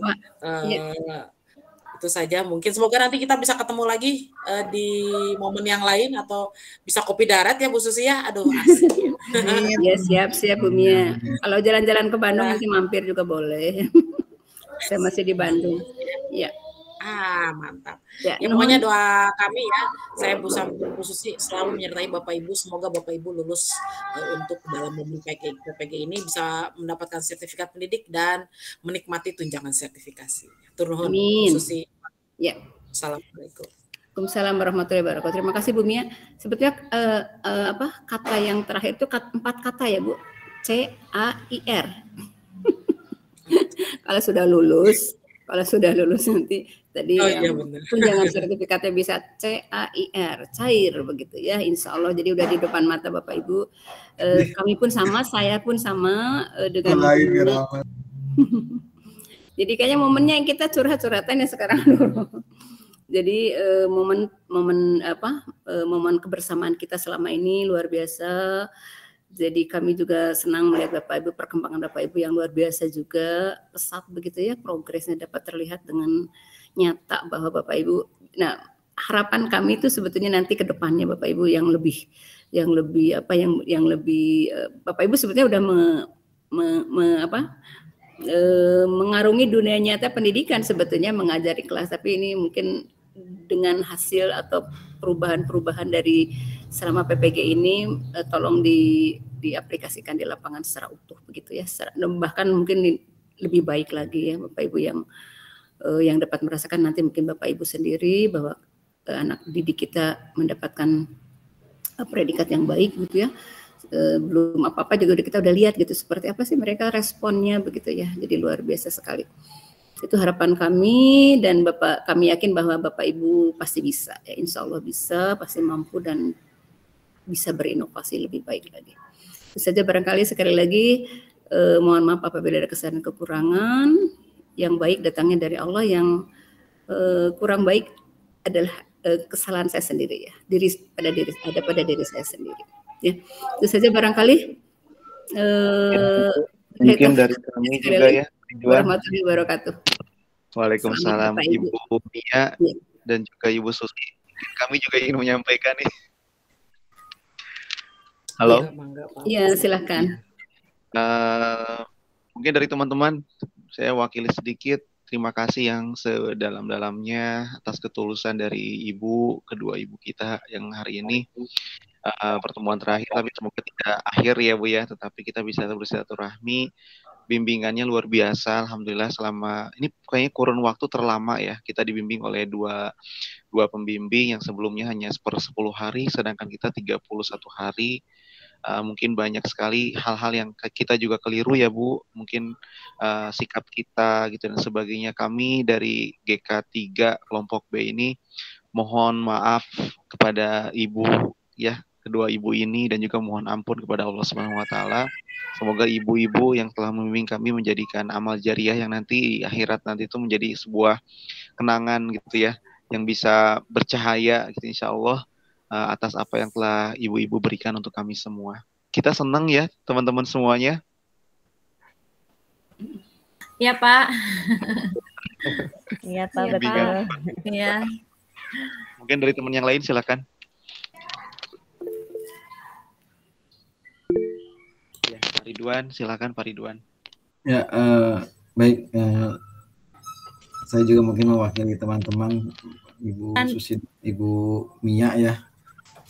Speaker 5: itu saja, mungkin semoga nanti kita bisa ketemu lagi di momen yang lain, atau bisa kopi darat ya Bu Susi ya. Aduh asik.
Speaker 2: Ya siap Bu Mia. Kalau jalan-jalan ke Bandung nanti mampir juga boleh. Saya masih di Bandung. Ya.
Speaker 5: Mantap.
Speaker 2: Ya,
Speaker 5: pokoknya doa kami ya, saya Bu Susi selalu menyertai Bapak Ibu. Semoga Bapak Ibu lulus untuk dalam momen PPG ini bisa mendapatkan sertifikat pendidik dan menikmati tunjangan sertifikasi. Turun Bu Susi.
Speaker 2: Ya.
Speaker 5: Assalamualaikum.
Speaker 2: Waalaikumsalam warahmatullahi wabarakatuh. Terima kasih Bu Mia. Sebetulnya kata yang terakhir itu 4 kata ya Bu. CAIR. Kalau sudah lulus nanti tadi tunjangan sertifikatnya bisa CAIR, cair begitu ya, insya Allah. Jadi udah di depan mata Bapak Ibu. Kami pun sama, saya pun sama dengan jadi kayaknya momennya yang kita curhat-curhatan ya sekarang dulu. Jadi momen kebersamaan kita selama ini luar biasa. Jadi kami juga senang melihat Bapak Ibu, perkembangan Bapak Ibu yang luar biasa juga, pesat begitu ya, progresnya dapat terlihat dengan nyata bahwa Bapak Ibu. Nah, harapan kami itu sebetulnya nanti ke depannya Bapak Ibu yang lebih Bapak Ibu sebetulnya udah mengarungi dunia nyata pendidikan, sebetulnya mengajari kelas, tapi ini mungkin dengan hasil atau perubahan-perubahan dari selama PPG ini tolong diaplikasikan di lapangan secara utuh begitu ya, bahkan mungkin lebih baik lagi ya Bapak Ibu yang dapat merasakan nanti mungkin Bapak Ibu sendiri bahwa anak didik kita mendapatkan predikat yang baik gitu ya. Belum apa-apa juga kita udah lihat gitu seperti apa sih mereka responnya begitu ya, jadi luar biasa sekali. Itu harapan kami, dan kami yakin bahwa Bapak Ibu pasti bisa ya, insya Allah bisa, pasti mampu dan bisa berinovasi lebih baik lagi. Itu saja barangkali, sekali lagi mohon maaf apabila ada kesalahan kekurangan. Yang baik datangnya dari Allah, yang kurang baik adalah kesalahan saya sendiri ya, pada diri saya sendiri ya. Itu saja barangkali.
Speaker 7: Mungkin dari kami juga ya.
Speaker 2: Warahmatullahi wabarakatuh.
Speaker 7: Waalaikumsalam Ibu Mia dan juga Ibu Susi. Kami juga ingin menyampaikan nih. Halo.
Speaker 2: Ya, silakan.
Speaker 7: Mungkin dari teman-teman saya wakili sedikit. Terima kasih yang sedalam-dalamnya atas ketulusan dari kedua ibu kita yang hari ini pertemuan terakhir, tapi semoga tidak akhir ya Bu ya, tetapi kita bisa bersilaturahmi. Bimbingannya luar biasa, alhamdulillah. Selama ini kayaknya kurun waktu terlama ya, kita dibimbing oleh dua pembimbing yang sebelumnya hanya 10 hari, sedangkan kita 31 hari. Mungkin banyak sekali hal-hal yang kita juga keliru ya Bu, mungkin sikap kita gitu dan sebagainya. Kami dari GK3 kelompok B ini mohon maaf kepada Ibu ya, kedua ibu ini, dan juga mohon ampun kepada Allah Subhanahu wa taala. Semoga ibu-ibu yang telah membimbing kami menjadikan amal jariah yang nanti akhirat nanti itu menjadi sebuah kenangan gitu ya, yang bisa bercahaya gitu insyaallah atas apa yang telah ibu-ibu berikan untuk kami semua. Kita senang ya teman-teman semuanya.
Speaker 4: Iya Pak.
Speaker 6: Iya Pak, betul.
Speaker 4: Iya.
Speaker 7: Mungkin dari teman yang lain silakan. Ya, Pak Ridwan, silakan Pak Ridwan.
Speaker 3: Ya, baik. Saya juga mungkin mewakili teman-teman, Ibu Susi, Ibu Mia ya,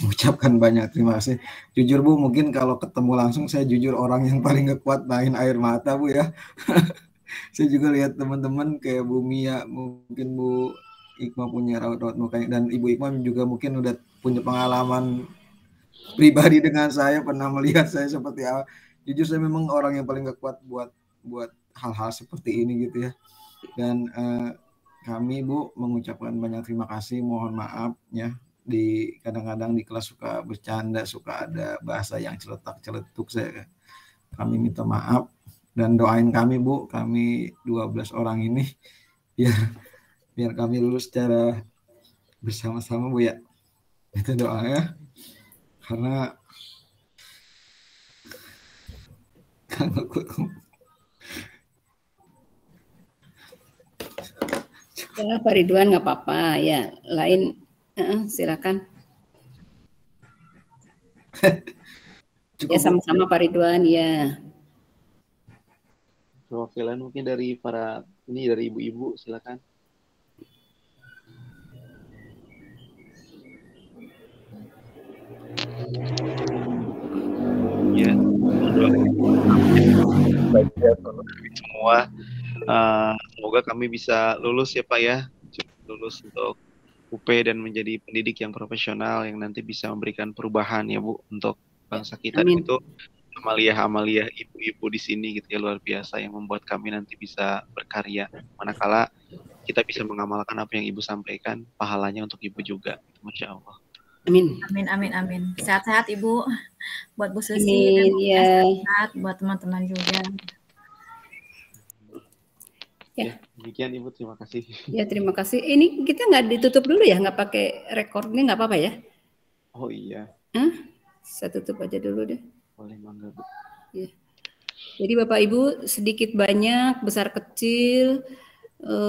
Speaker 3: mengucapkan banyak terima kasih. Jujur Bu, mungkin kalau ketemu langsung saya jujur orang yang paling gak kuat nahin air mata Bu ya. Saya juga lihat teman-teman kayak Bu Mia, mungkin Bu Iqma punya raut-raut muka, dan Ibu Iqma juga mungkin udah punya pengalaman pribadi dengan saya, pernah melihat saya seperti apa. Jujur saya memang orang yang paling gak kuat buat hal-hal seperti ini gitu ya. Dan kami Bu mengucapkan banyak terima kasih, mohon maaf ya, di kadang-kadang di kelas suka bercanda, suka ada bahasa yang celetak-celetuk, kami minta maaf dan doain kami Bu, kami 12 orang ini biar kami lulus secara bersama-sama Bu ya. Itu doanya, karena
Speaker 2: ya, Pak Ridwan nggak apa-apa ya, lain silakan. Ya sama-sama Pak Ridwan ya.
Speaker 7: Perwakilan mungkin dari para ini, dari ibu-ibu, silakan. Ya, baik ya semua. Semoga kami bisa lulus ya Pak ya, lulus untuk UP dan menjadi pendidik yang profesional yang nanti bisa memberikan perubahan ya Bu untuk bangsa kita. Dan itu amalia ibu-ibu di sini gitu ya, luar biasa, yang membuat kami nanti bisa berkarya. Manakala kita bisa mengamalkan apa yang Ibu sampaikan, pahalanya untuk Ibu juga. Masya Allah.
Speaker 4: Amin. Amin, amin, amin. Sehat-sehat Ibu, buat Bu Susi, dan sehat buat teman-teman juga.
Speaker 7: Ya, demikian Ibu, terima kasih.
Speaker 2: Ya, terima kasih. Ini kita nggak ditutup dulu ya, nggak pakai rekornya, nggak apa-apa ya?
Speaker 7: Oh iya.
Speaker 2: Saya tutup aja dulu deh.
Speaker 7: Boleh, mangga Bu.
Speaker 2: Ya. Jadi Bapak Ibu, sedikit banyak, besar kecil,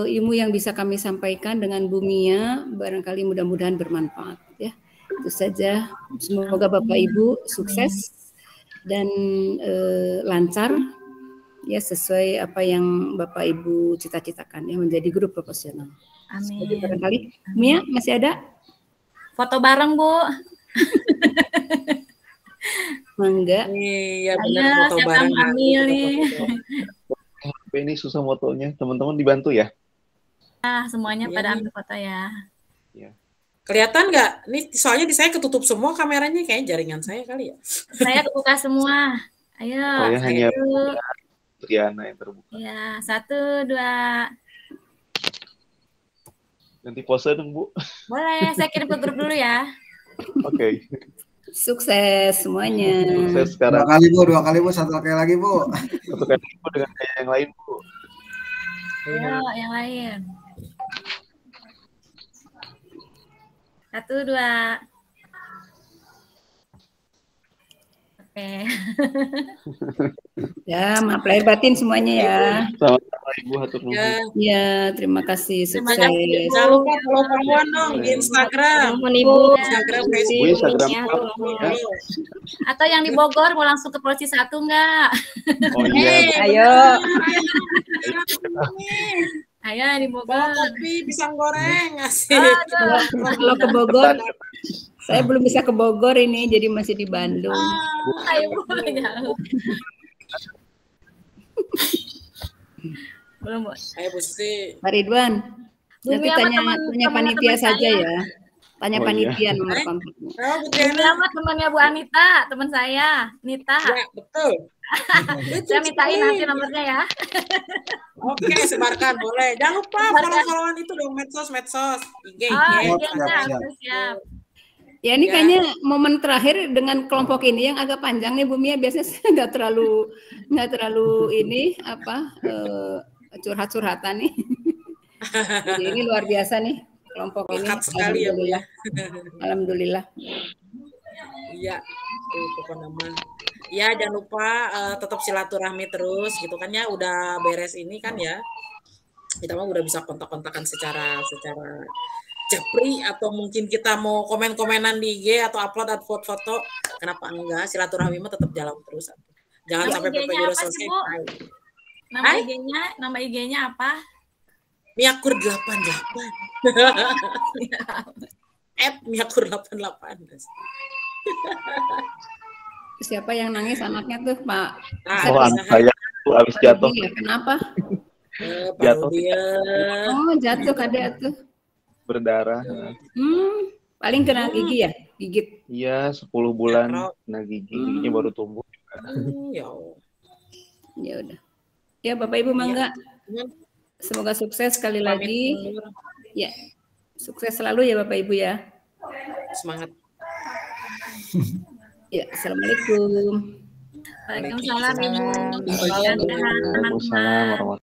Speaker 2: ilmu yang bisa kami sampaikan dengan Bu Mia, barangkali mudah-mudahan bermanfaat ya. Itu saja. Semoga Bapak Ibu sukses dan lancar ya, sesuai apa yang Bapak Ibu cita-citakan ya, menjadi guru profesional.
Speaker 4: Amin.
Speaker 2: Jadi barangkali Mia masih ada?
Speaker 4: Foto bareng Bu.
Speaker 2: Mangga.
Speaker 5: Iya benar, foto bareng.
Speaker 4: Hamil nih.
Speaker 7: Ini susah fotonya, teman-teman dibantu ya.
Speaker 4: Semuanya pada ambil foto ya.
Speaker 7: Ya.
Speaker 5: Kelihatan nggak? Nih soalnya di saya ketutup semua kameranya, kayaknya jaringan saya kali ya.
Speaker 4: Saya kebuka semua. Ayo.
Speaker 7: Saya hanya Triana yang terbuka.
Speaker 4: Ya, 1, 2.
Speaker 7: Nanti pose dong Bu.
Speaker 4: Boleh, saya kirim ke grup dulu ya.
Speaker 7: Oke.
Speaker 2: Sukses semuanya.
Speaker 7: Sukses sekarang.
Speaker 3: 2 kali Bu, 1 kali lagi Bu.
Speaker 7: 1 kali Bu dengan kayak yang lain Bu.
Speaker 4: Ayo, yang lain. 1, 2. Oke.
Speaker 2: Ya, maaf lahir batin semuanya ya.
Speaker 7: Sama-sama Ibu, hatur nuhun.
Speaker 2: Ya, terima kasih, sukses.
Speaker 5: Jangan lupa follow Perempuan dong di Instagram.
Speaker 4: Ibu.
Speaker 5: Instagram, Facebook.
Speaker 4: Atau yang di Bogor mau langsung ke Polisi 1 enggak?
Speaker 7: Oh iya.
Speaker 2: Ayo.
Speaker 4: Ayo di Bogor.
Speaker 5: Kopi, pisang goreng, asik.
Speaker 2: Kalau ke Bogor, saya belum bisa ke Bogor ini, jadi masih di Bandung.
Speaker 4: Ayo jauh. Belum Bu.
Speaker 5: Ayo Bu Susi.
Speaker 2: Pak Ridwan, nanti tanya panitia saja ya. Tanya panitia nomor kontaknya.
Speaker 4: Selamat temannya Bu Anita, teman saya, Nita.
Speaker 5: Ya, betul.
Speaker 4: Saya mintain nanti nomornya ya.
Speaker 5: Oke, sebarkan boleh. Jangan lupa follow-followan itu dong, medsos, IG.
Speaker 4: Siap.
Speaker 2: Ya ini kayaknya momen terakhir dengan kelompok ini yang agak panjang nih Bu Mia, biasanya nggak terlalu ini curhat-curhatan nih. Jadi ini luar biasa nih kelompok ini.
Speaker 5: Sekali ya Bu ya.
Speaker 2: Alhamdulillah.
Speaker 5: Iya, pokoknya. Ya jangan lupa tetap silaturahmi terus gitu kan ya, udah beres ini kan ya. Kita mah udah bisa kontak-kontakan secara japri, atau mungkin kita mau komen-komenan di IG atau upload foto, kenapa enggak? Silaturahmi mah tetap jalan terus. Jangan sampai PPJ selesai.
Speaker 4: Nama IG-nya apa?
Speaker 5: Miakur 88. Miakur 88.
Speaker 2: Siapa yang nangis anaknya tuh, Pak?
Speaker 7: Oh, anak saya tuh habis jatuh.
Speaker 2: Ya, kenapa?
Speaker 7: Jatuh.
Speaker 2: Oh, jatuh kadek tuh.
Speaker 7: Berdarah.
Speaker 2: Paling kena gigi ya? Gigit.
Speaker 7: Iya, 10 bulan kena gigi. Giginya baru tumbuh.
Speaker 2: Ya udah. Ya, Bapak Ibu mangga. Semoga sukses sekali lagi. Ya. Sukses selalu ya Bapak Ibu ya.
Speaker 5: Semangat.
Speaker 2: Ya, assalamualaikum.
Speaker 4: Waalaikumsalam Ibu.
Speaker 7: Waalaikumsalam warahmatullahi wabarakatuh.